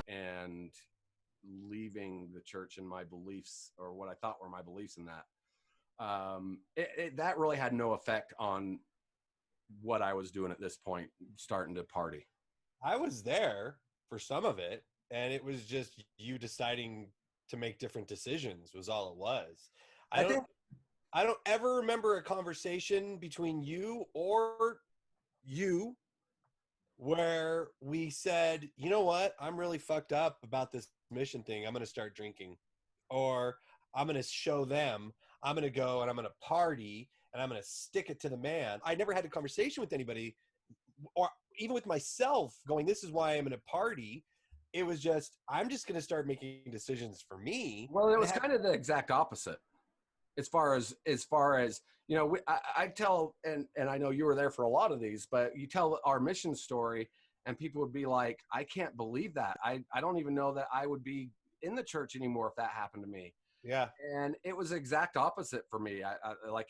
And leaving the church and my beliefs, or what I thought were my beliefs in that. That really had no effect on what I was doing at this point, starting to party. I was there for some of it, and it was just you deciding to make different decisions was all it was. I don't ever remember a conversation between you or you where we said, you know what, I'm really fucked up about this mission thing. I'm going to start drinking, or I'm going to show them, I'm going to go and I'm going to party and I'm going to stick it to the man. I never had a conversation with anybody, or even with myself, going, this is why I'm going to party. It was just, I'm just going to start making decisions for me. Well, it was kind of the exact opposite. As far as you know, I tell, and I know you were there for a lot of these, but you tell our mission story and people would be like, I can't believe that. I don't even know that I would be in the church anymore if that happened to me. Yeah. And it was the exact opposite for me. I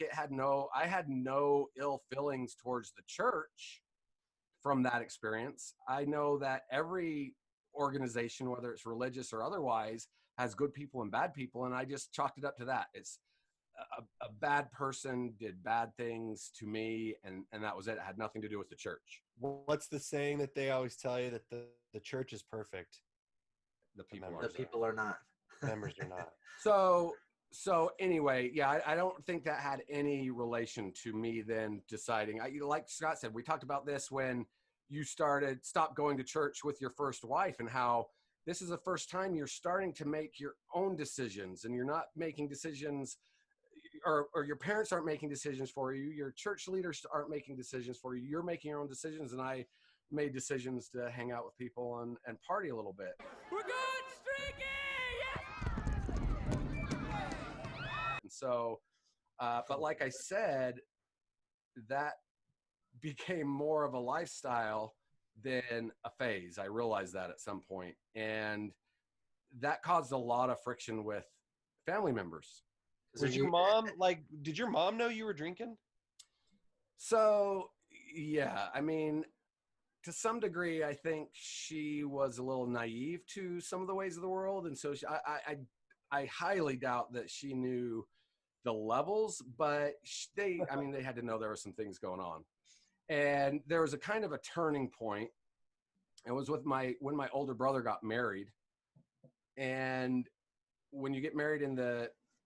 had no ill feelings towards the church from that experience. I know that every organization, whether it's religious or otherwise, has good people and bad people. And I just chalked it up to that. It's a bad person did bad things to me, and that was it. It had nothing to do with the church. What's the saying that they always tell you, that the church is perfect? The people are not. Members are not. So anyway, yeah, I don't think that had any relation to me then deciding. Like Scott said, we talked about this when you stopped going to church with your first wife, and how this is the first time you're starting to make your own decisions, and you're not making decisions, or your parents aren't making decisions for you. Your church leaders aren't making decisions for you. You're making your own decisions. And I made decisions to hang out with people and party a little bit. We're going streaky! Yeah! And so, but like I said, that became more of a lifestyle than a phase. I realized that at some point, and that caused a lot of friction with family members. Did your mom know you were drinking? So, yeah, I mean, to some degree, I think she was a little naive to some of the ways of the world. And so I highly doubt that she knew the levels, but they had to know there were some things going on. And there was a kind of a turning point. It was when my older brother got married. And when you get married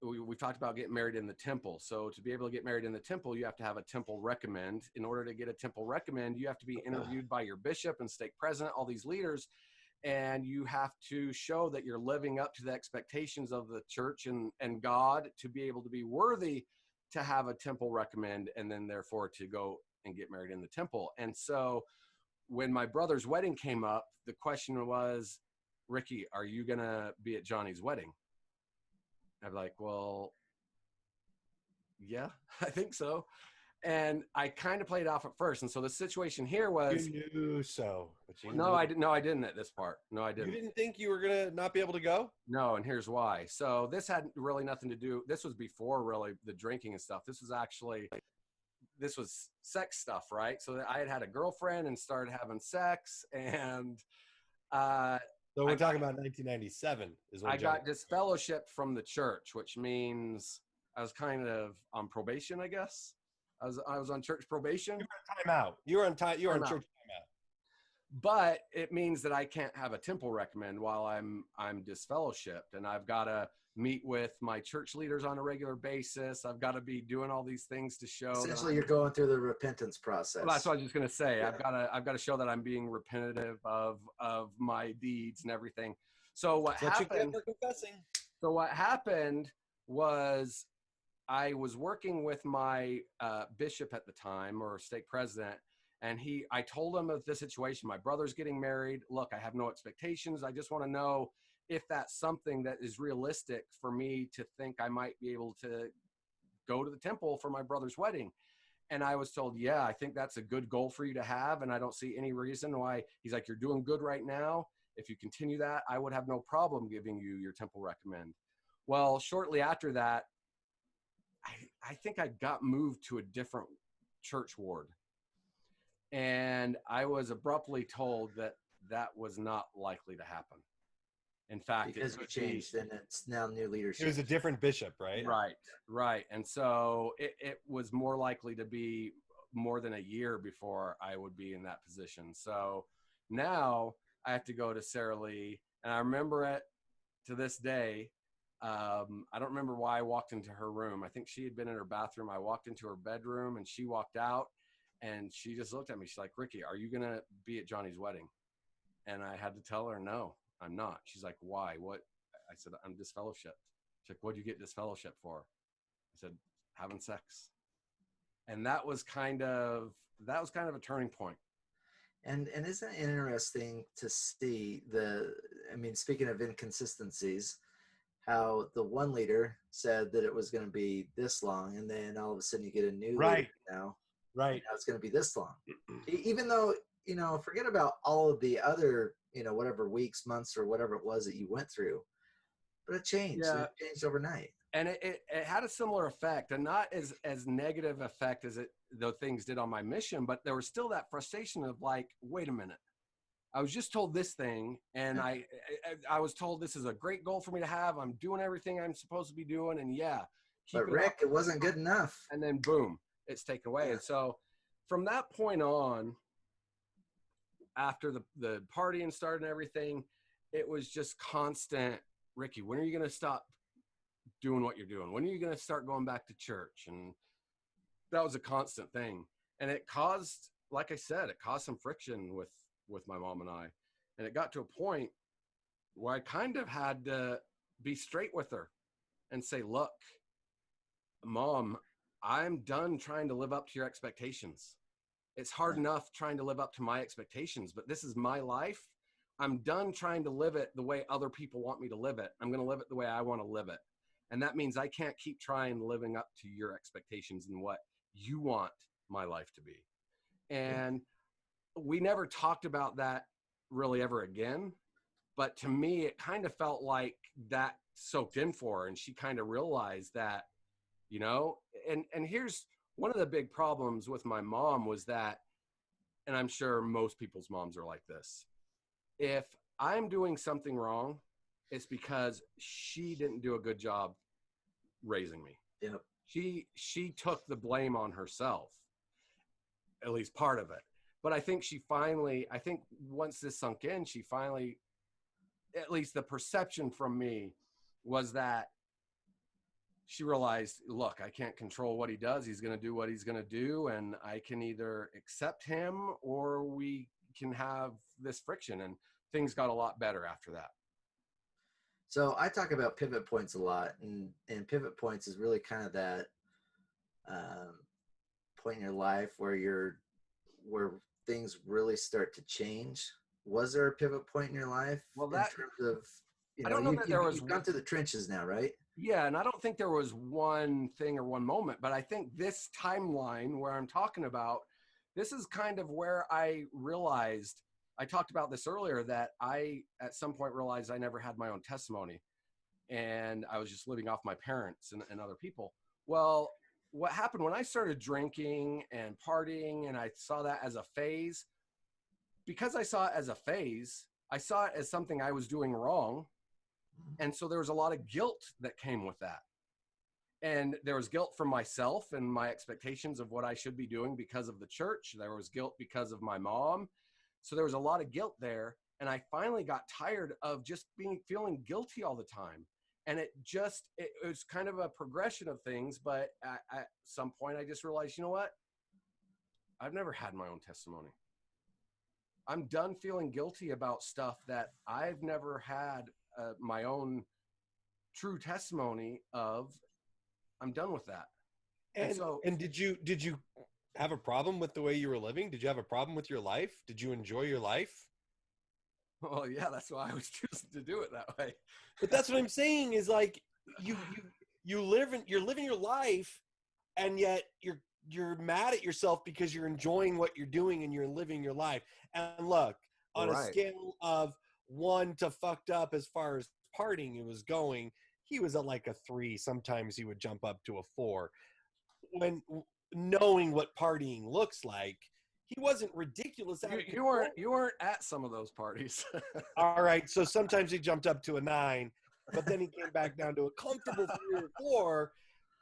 we talked about getting married in the temple. So to be able to get married in the temple, you have to have a temple recommend. In order to get a temple recommend, you have to be interviewed by your bishop and stake president, all these leaders. And you have to show that you're living up to the expectations of the church and God to be able to be worthy to have a temple recommend, and then therefore to go and get married in the temple. And so when my brother's wedding came up, the question was, Ricky, are you going to be at Johnny's wedding? I'm like, well, yeah, I think so. And I kind of played off at first. And so the situation here was, you knew so, but I didn't at this part. No, I didn't. You didn't think you were going to not be able to go? No. And here's why. So this had really nothing to do. This was before really the drinking and stuff. This was sex stuff, right? So I had a girlfriend and started having sex, and, so we're talking about 1997 is when I got disfellowshipped from the church, which means I was kind of on probation, I guess. I was on church probation. You were on timeout. You were on Timeout. church timeout. But it means that I can't have a temple recommend while I'm disfellowshipped, and I've got to meet with my church leaders on a regular basis. I've got to be doing all these things to show. Essentially, you're going through the repentance process. Well, that's what I was just going to say. Yeah. I've got to show that I'm being repentative of my deeds and everything. So what happened? So what happened was I was working with my bishop at the time, or stake president, and I told him of the situation. My brother's getting married. Look, I have no expectations. I just want to know if that's something that is realistic for me to think I might be able to go to the temple for my brother's wedding. And I was told, yeah, I think that's a good goal for you to have. And I don't see any reason why. He's like, you're doing good right now. If you continue that, I would have no problem giving you your temple recommend. Well, shortly after that, I think I got moved to a different church ward. And I was abruptly told that that was not likely to happen. In fact, because you changed, and it's now new leadership. It was a different bishop, right? Right. And so it was more likely to be more than a year before I would be in that position. So now I have to go to Sarah Lee, and I remember it to this day. I don't remember why I walked into her room. I think she had been in her bathroom. I walked into her bedroom, and she walked out, and she just looked at me. She's like, Ricky, are you going to be at Johnny's wedding? And I had to tell her, no, I'm not. She's like, why? What? I said, I'm disfellowshipped. She's like, what'd you get disfellowship for? I said, having sex. And that was kind of a turning point. And isn't it interesting to see speaking of inconsistencies, how the one leader said that it was going to be this long, and then all of a sudden you get a new leader now. Right. Now it's going to be this long. Even though, forget about all of the other, whatever weeks, months, or whatever it was that you went through. But it changed. Yeah. It changed overnight. And it had a similar effect, and not as negative effect as the things did on my mission, but there was still that frustration of like, wait a minute. I was just told this thing, and I was told this is a great goal for me to have. I'm doing everything I'm supposed to be doing, and but Rick, it wasn't good enough. And then boom, it's taken away. Yeah. And so from that point on, after the partying started and everything, it was just constant, Ricky, when are you going to stop doing what you're doing? When are you going to start going back to church? And that was a constant thing. And it caused, like I said, some friction with my mom and I. And it got to a point where I kind of had to be straight with her and say, look, Mom, I'm done trying to live up to your expectations. It's hard enough trying to live up to my expectations, but this is my life. I'm done trying to live it the way other people want me to live it. I'm going to live it the way I want to live it. And that means I can't keep trying living up to your expectations and what you want my life to be. And we never talked about that really ever again. But to me, it kind of felt like that soaked in for her, and she kind of realized that, and here's one of the big problems with my mom was that, and I'm sure most people's moms are like this. If I'm doing something wrong, it's because she didn't do a good job raising me. Yep. She took the blame on herself, at least part of it. But I think once this sunk in, she finally, at least the perception from me was that she realized, look, I can't control what he does. He's going to do what he's going to do. And I can either accept him or we can have this friction. And things got a lot better after that. So I talk about pivot points a lot, and pivot points is really kind of that point in your life where things really start to change. Was there a pivot point in your life? Well, in terms of, I don't know that there was. You've gone through the trenches now, right? Yeah, and I don't think there was one thing or one moment, but I think this timeline where I'm talking about, this is kind of where I realized, I talked about this earlier, that I at some point realized I never had my own testimony, and I was just living off my parents and other people. Well, what happened when I started drinking and partying, and I saw that as a phase, because I saw it as a phase, I saw it as something I was doing wrong. And so there was a lot of guilt that came with that. And there was guilt from myself and my expectations of what I should be doing because of the church. There was guilt because of my mom. So there was a lot of guilt there. And I finally got tired of just feeling guilty all the time. And it was kind of a progression of things. But at some point I just realized, you know what? I've never had my own testimony. I'm done feeling guilty about stuff that I've never had my own true testimony of. I'm done with that. And did you have a problem with the way you were living? Did you have a problem with your life? Did you enjoy your life? Well, yeah, that's why I was choosing to do it that way. But that's what I'm saying is like you're living your life, and yet you're mad at yourself because you're enjoying what you're doing and you're living your life. And look, on a scale of 1 to fucked up as far as partying it was going, he was at like a 3. Sometimes he would jump up to a 4. When knowing what partying looks like, he wasn't ridiculous. You weren't at some of those parties. All right, so sometimes he jumped up to a 9, but then he came back down to a comfortable 3 or 4.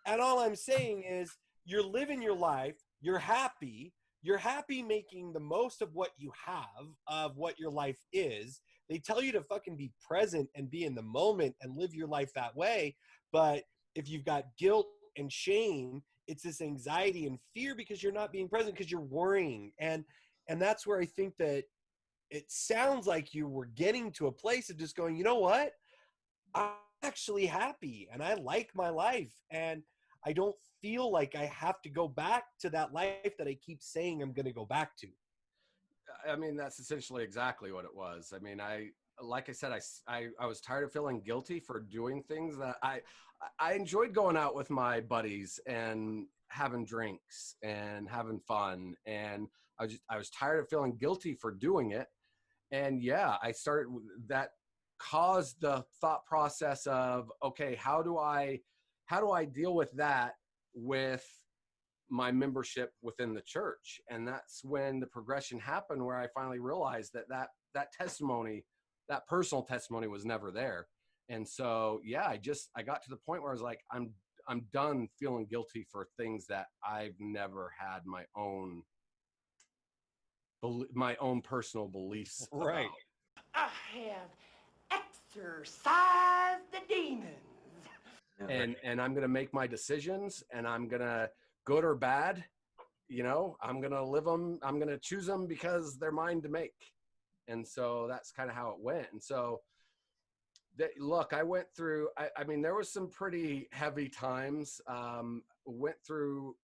And all I'm saying is, you're living your life. You're happy. You're happy making the most of what you have, of what your life is. They tell you to fucking be present and be in the moment and live your life that way. But if you've got guilt and shame, it's this anxiety and fear because you're not being present, because you're worrying. And that's where I think that it sounds like you were getting to a place of just going, you know what? I'm actually happy and I like my life. And I don't feel like I have to go back to that life that I keep saying I'm going to go back to. I mean, that's essentially exactly what it was. I mean, like I said, I was tired of feeling guilty for doing things that I enjoyed going out with my buddies and having drinks and having fun. And I was tired of feeling guilty for doing it. And yeah, that caused the thought process of, okay, how do I deal with that with my membership within the church? And that's when the progression happened, where I finally realized that testimony, that personal testimony, was never there. And so, yeah, I got to the point where I was like, I'm done feeling guilty for things that I've never had my own personal beliefs about. Right. I have exorcised the demons. And I'm going to make my decisions, and I'm going to, good or bad, I'm going to live them. I'm going to choose them because they're mine to make. And so that's kind of how it went. And so look, I went through, I mean, there was some pretty heavy times, went through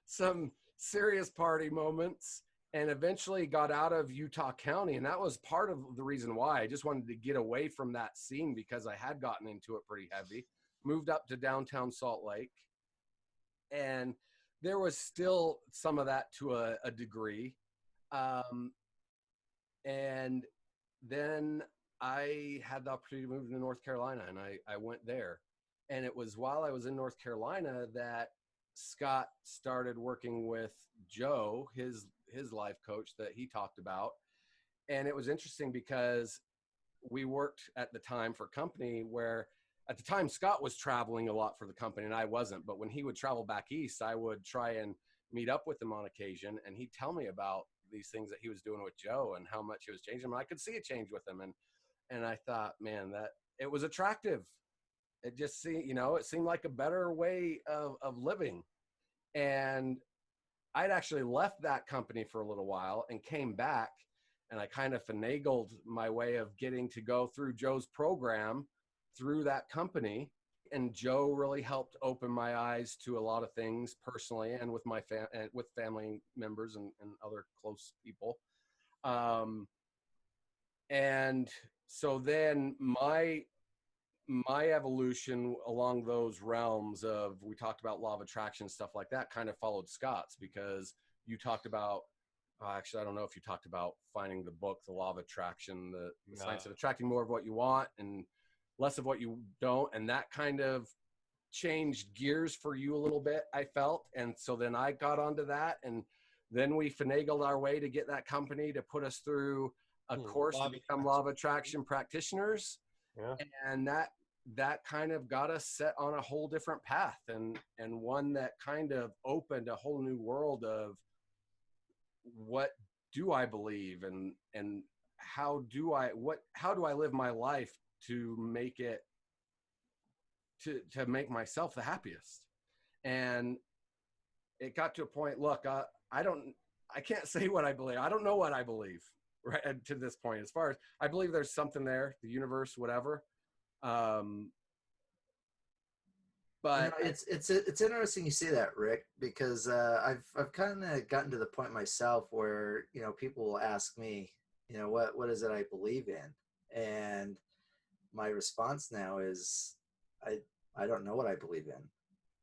some serious party moments, and eventually got out of Utah County. And that was part of the reason why I just wanted to get away from that scene, because I had gotten into it pretty heavy. Moved up to downtown Salt Lake, and there was still some of that to a degree. And then I had the opportunity to move to North Carolina, and I went there. And it was while I was in North Carolina that Scott started working with Joe, his life coach that he talked about. And it was interesting because we worked at the time for a company where, at the time, Scott was traveling a lot for the company and I wasn't. But when he would travel back east, I would try and meet up with him on occasion, and he'd tell me about these things that he was doing with Joe and how much he was changing him. I could see a change with him. And I thought, man, that it was attractive. It just seemed, it seemed like a better way of living. And I'd actually left that company for a little while and came back, and I kind of finagled my way of getting to go through Joe's program through that company. And Joe really helped open my eyes to a lot of things personally, and with my with family members and other close people. And so then my evolution along those realms of, we talked about law of attraction, stuff like that, kind of followed Scott's, because you talked about, actually, I don't know if you talked about finding the book, The Law of Attraction, the science of attracting more of what you want and less of what you don't. And that kind of changed gears for you a little bit, I felt. And so then I got onto that, and then we finagled our way to get that company to put us through a course to become Law of Attraction practitioners. Yeah. And that kind of got us set on a whole different path, and one that kind of opened a whole new world of what do I believe, and how do I live my life to make it to make myself the happiest. And it got to a point, look, I can't say what I believe. I don't know what I believe right to this point. As far as I believe there's something there, the universe, whatever. But it's interesting you say that, Rick, because I've kind of gotten to the point myself where, you know, people will ask me, you know, what is it I believe in? And my response now is I don't know what I believe in,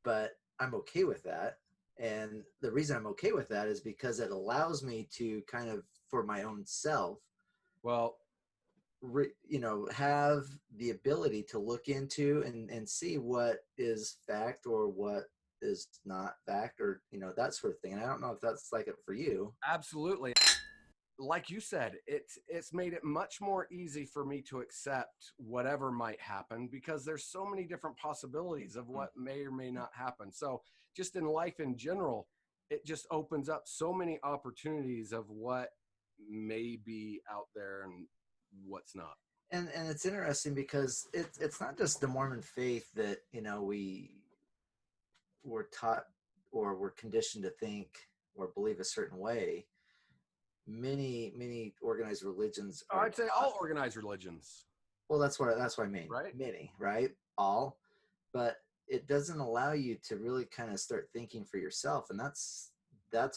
but I'm okay with that. And the reason I'm okay with that is because it allows me to kind of, for my own self, well, you know, have the ability to look into and see what is fact or what is not fact, or, you know, that sort of thing. And I don't know if that's like it for you. Absolutely. Like you said, it's made it much more easy for me to accept whatever might happen, because there's so many different possibilities of what may or may not happen. So just in life in general, it just opens up so many opportunities of what may be out there and what's not. And it's interesting because it's not just the Mormon faith that, you know, we were taught or were conditioned to think or believe a certain way. Many organized religions I'd say all organized religions. Well, that's what I mean. Right. Many, right? All. But it doesn't allow you to really kind of start thinking for yourself. And that's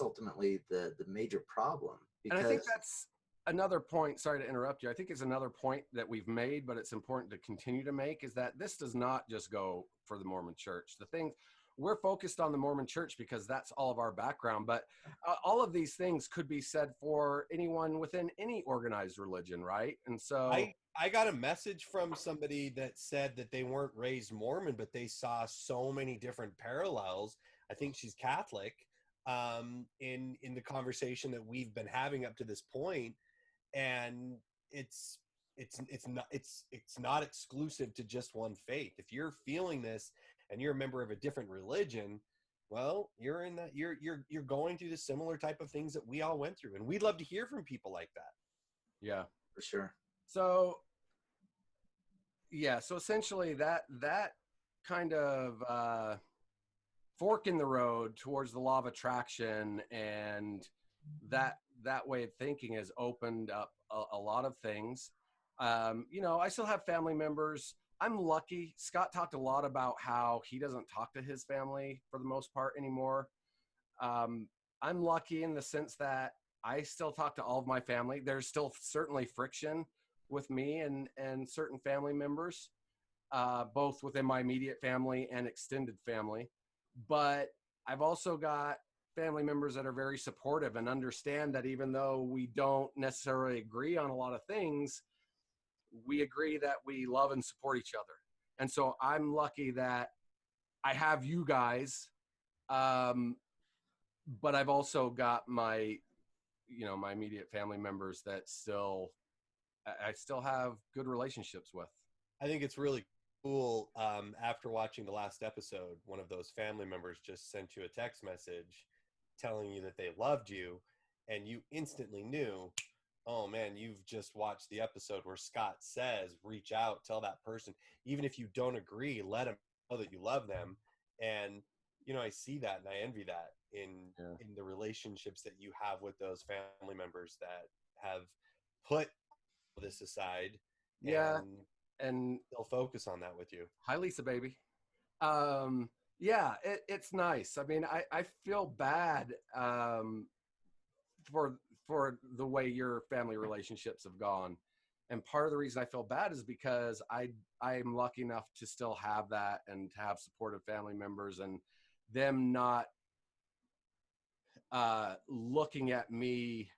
ultimately the major problem. And I think that's another point. Sorry to interrupt you. I think it's another point that we've made, but it's important to continue to make, is that this does not just go for the Mormon Church. The thing, we're focused on the Mormon Church because that's all of our background, but all of these things could be said for anyone within any organized religion, right? And so I got a message from somebody that said that they weren't raised Mormon, but they saw so many different parallels. I think she's Catholic, in the conversation that we've been having up to this point, and it's not exclusive to just one faith. If you're feeling this and you're a member of a different religion, well, you're in that you're going through the similar type of things that we all went through, and we'd love to hear from people like that. Yeah, for sure. So yeah, so essentially that kind of fork in the road towards the law of attraction and that way of thinking has opened up a lot of things. You know, I still have family members. I'm lucky. Scott talked a lot about how he doesn't talk to his family for the most part anymore. I'm lucky in the sense that I still talk to all of my family. There's still certainly friction with me and certain family members, both within my immediate family and extended family. But I've also got family members that are very supportive and understand that even though we don't necessarily agree on a lot of things, we agree that we love and support each other. And so I'm lucky that I have you guys, but I've also got my immediate family members that I still have good relationships with. I think it's really cool. After watching the last episode, one of those family members just sent you a text message telling you that they loved you, and you instantly knew, oh man, you've just watched the episode where Scott says, reach out, tell that person, even if you don't agree, let them know that you love them. And, you know, I see that and I envy that in the relationships that you have with those family members that have put this aside. Yeah. And they'll focus on that with you. Hi, Lisa, baby. Yeah, it's nice. I mean, I feel bad for the way your family relationships have gone. And part of the reason I feel bad is because I'm lucky enough to still have that and to have supportive family members and them not looking at me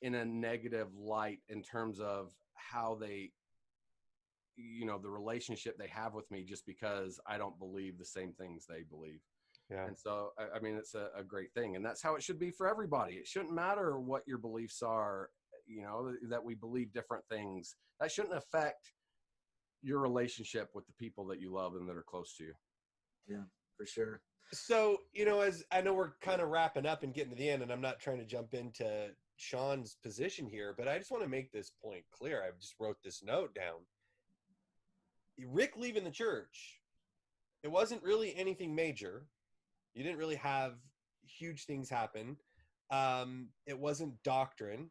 in a negative light in terms of how they, you know, the relationship they have with me just because I don't believe the same things they believe. Yeah. And so, I mean, it's a great thing. And that's how it should be for everybody. It shouldn't matter what your beliefs are, you know, that we believe different things. That shouldn't affect your relationship with the people that you love and that are close to you. Yeah, for sure. So, as I know we're kind of wrapping up and getting to the end, and I'm not trying to jump into Sean's position here, but I just want to make this point clear. I just wrote this note down. Rick leaving the church, it wasn't really anything major. You didn't really have huge things happen. It wasn't doctrine.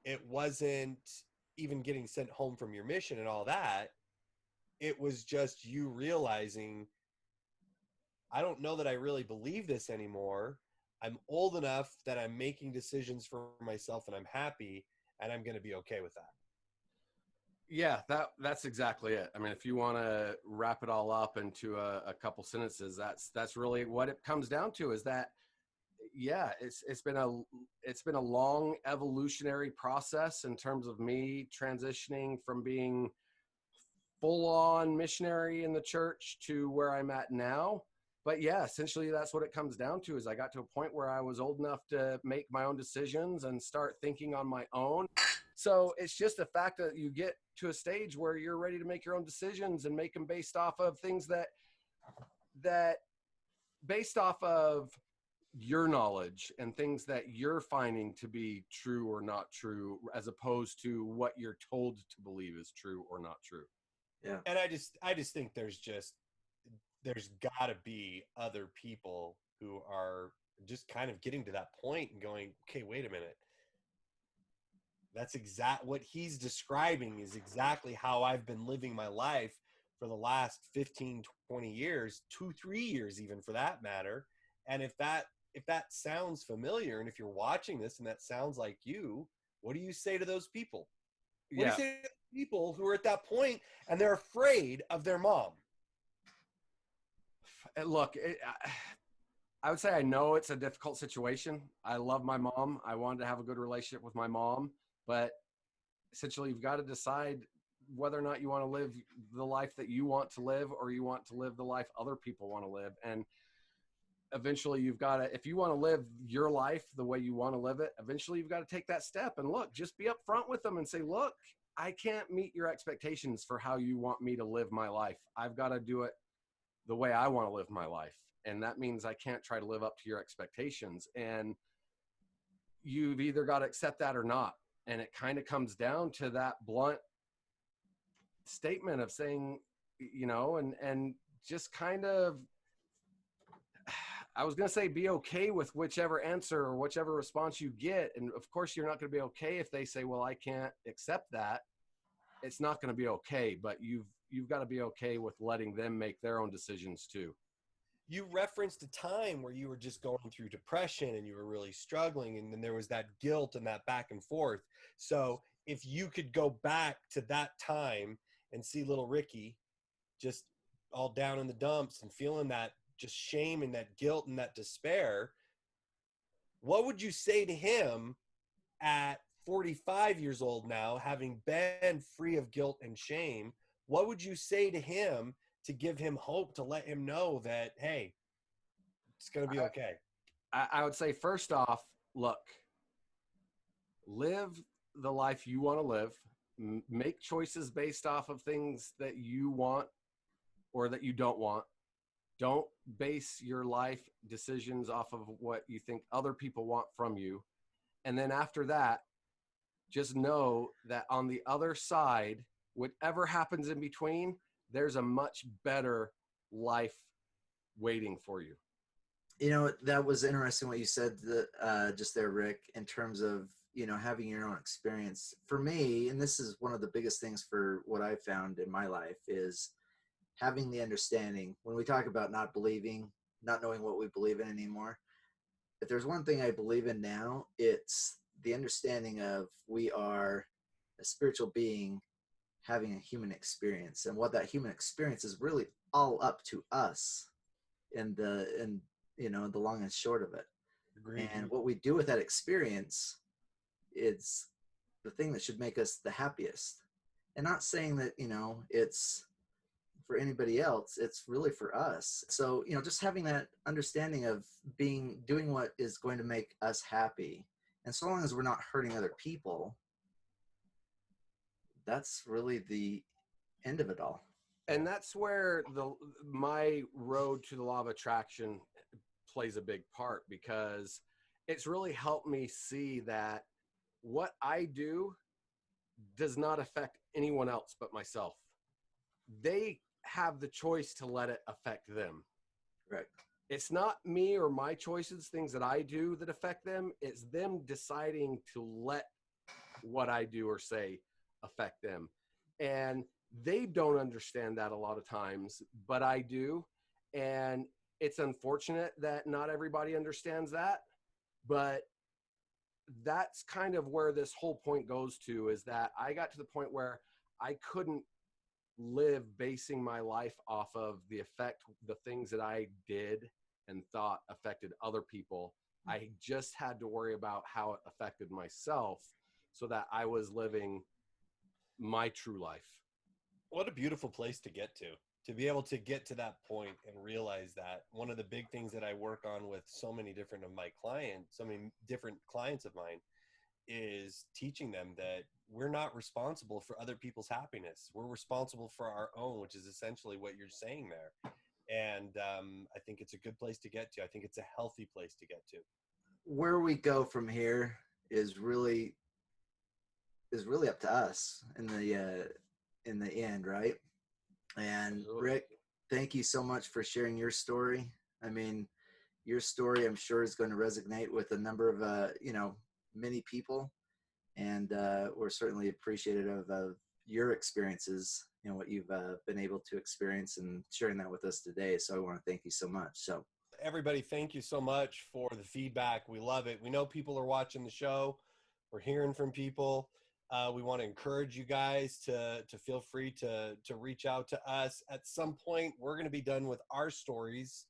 It wasn't even getting sent home from your mission and all that. It was just you realizing, I don't know that I really believe this anymore. I'm old enough that I'm making decisions for myself and I'm happy, and I'm going to be okay with that. Yeah, that's exactly it. I mean, if you want to wrap it all up into a couple sentences, that's really what it comes down to, is that, yeah, it's been a long evolutionary process in terms of me transitioning from being full on missionary in the church to where I'm at now. But yeah, essentially that's what it comes down to, is I got to a point where I was old enough to make my own decisions and start thinking on my own. So it's just the fact that you get to a stage where you're ready to make your own decisions and make them based off of things that based off of your knowledge and things that you're finding to be true or not true, as opposed to what you're told to believe is true or not true. Yeah. And I just think there's got to be other people who are just kind of getting to that point and going, okay, wait a minute. That's what he's describing is exactly how I've been living my life for the last 15, 20 years, 2-3 years, even for that matter. And if that sounds familiar, and if you're watching this and that sounds like you, what do you say to those people? What do you say to those people who are at that point and they're afraid of their mom? Look, I would say I know it's a difficult situation. I love my mom. I wanted to have a good relationship with my mom, but essentially you've got to decide whether or not you want to live the life that you want to live, or you want to live the life other people want to live. And eventually you've got to, if you want to live your life the way you want to live it, eventually you've got to take that step and look, just be upfront with them and say, look, I can't meet your expectations for how you want me to live my life. I've got to do it the way I want to live my life. And that means I can't try to live up to your expectations. And you've either got to accept that or not. And it kind of comes down to that blunt statement of saying, and just kind of, I was going to say, be okay with whichever answer or whichever response you get. And of course, you're not going to be okay if they say, well, I can't accept that. It's not going to be okay, but you've got to be okay with letting them make their own decisions too. You referenced a time where you were just going through depression and you were really struggling, and then there was that guilt and that back and forth. So if you could go back to that time and see little Ricky just all down in the dumps and feeling that just shame and that guilt and that despair, what would you say to him at 45 years old now, having been free of guilt and shame? What would you say to him to give him hope, to let him know that, hey, it's going to be okay? I would say, first off, look, live the life you want to live. Make choices based off of things that you want or that you don't want. Don't base your life decisions off of what you think other people want from you. And then after that, just know that on the other side, whatever happens in between, there's a much better life waiting for you. That was interesting what you said just there, Rick, in terms of, having your own experience. For me, and this is one of the biggest things for what I've found in my life, is having the understanding. When we talk about not believing, not knowing what we believe in anymore, if there's one thing I believe in now, it's the understanding of we are a spiritual being having a human experience, and what that human experience is really all up to us in the long and short of it. Agreed. And what we do with that experience is the thing that should make us the happiest. And not saying that it's for anybody else, it's really for us. So just having that understanding of doing what is going to make us happy, and so long as we're not hurting other people, that's really the end of it all. And that's where my road to the law of attraction plays a big part, because it's really helped me see that what I do does not affect anyone else but myself. They have the choice to let it affect them. Right. It's not me or my choices, things that I do that affect them. It's them deciding to let what I do or say affect them. And they don't understand that a lot of times, but I do. And it's unfortunate that not everybody understands that, but that's kind of where this whole point goes to, is that I got to the point where I couldn't live basing my life off of the things that I did and thought affected other people. I just had to worry about how it affected myself, so that I was living my true life. What a beautiful place to get to be able to get to that point and realize that. One of the big things that I work on with so many different of my clients, so many different clients of mine, is teaching them that we're not responsible for other people's happiness. We're responsible for our own, which is essentially what you're saying there. And I think it's a good place to get to. I think it's a healthy place to get to. Where we go from here is really up to us in the end, right? And Rick, thank you so much for sharing your story. I mean, your story, I'm sure, is going to resonate with a number of many people, and we're certainly appreciative of your experiences, what you've been able to experience, and sharing that with us today. So I want to thank you so much. So everybody, thank you so much for the feedback. We love it. We know people are watching the show. We're hearing from people. We want to encourage you guys to feel free to reach out to us. At some point, we're going to be done with our stories,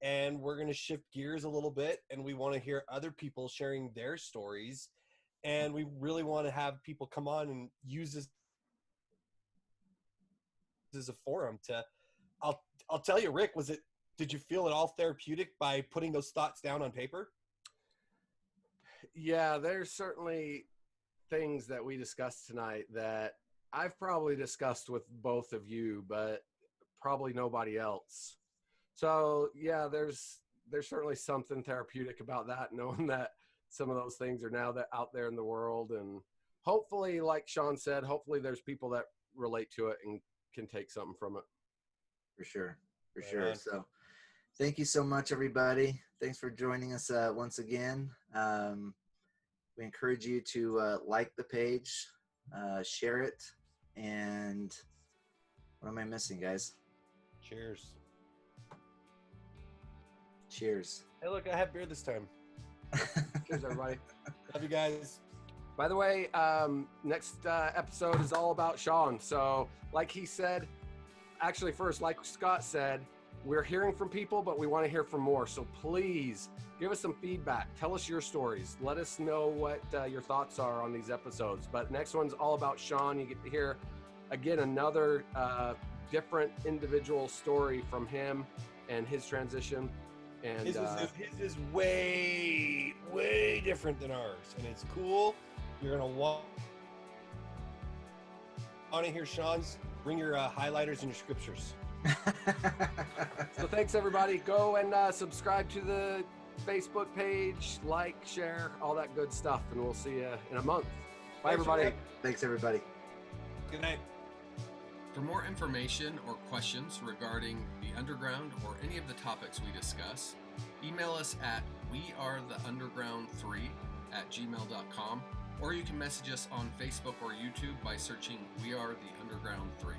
and we're going to shift gears a little bit, and we want to hear other people sharing their stories. And we really want to have people come on and use this as a forum to, I'll tell you, Rick, did you feel it all therapeutic by putting those thoughts down on paper? Yeah, there's certainly things that we discussed tonight that I've probably discussed with both of you, but probably nobody else. So yeah, there's certainly something therapeutic about that, knowing that some of those things are now out there in the world. And hopefully, like Sean said, hopefully there's people that relate to it and can take something from it. For sure. So thank you so much, everybody. Thanks for joining us once again. We encourage you to like the page, share it, and what am I missing, guys? Cheers. Hey, look, I have beer this time. Cheers, everybody. Love you guys. By the way, next episode is all about Sean. So like he said, actually first, like Scott said, we're hearing from people, but we want to hear from more. So please give us some feedback. Tell us your stories. Let us know what your thoughts are on these episodes. But next one's all about Sean. You get to hear, again, another different individual story from him and his transition. And his is way, way different than ours. And it's cool. You're going to want to hear Sean's. Bring your highlighters and your scriptures. So thanks, everybody. Go and subscribe to the Facebook page, like, share, all that good stuff, and we'll see you in a month. Bye, everybody. Thanks, everybody. Good night. For more information or questions regarding the Underground or any of the topics we discuss, email us at wearetheunderground3@gmail.com, or you can message us on Facebook or YouTube by searching We Are the Underground 3.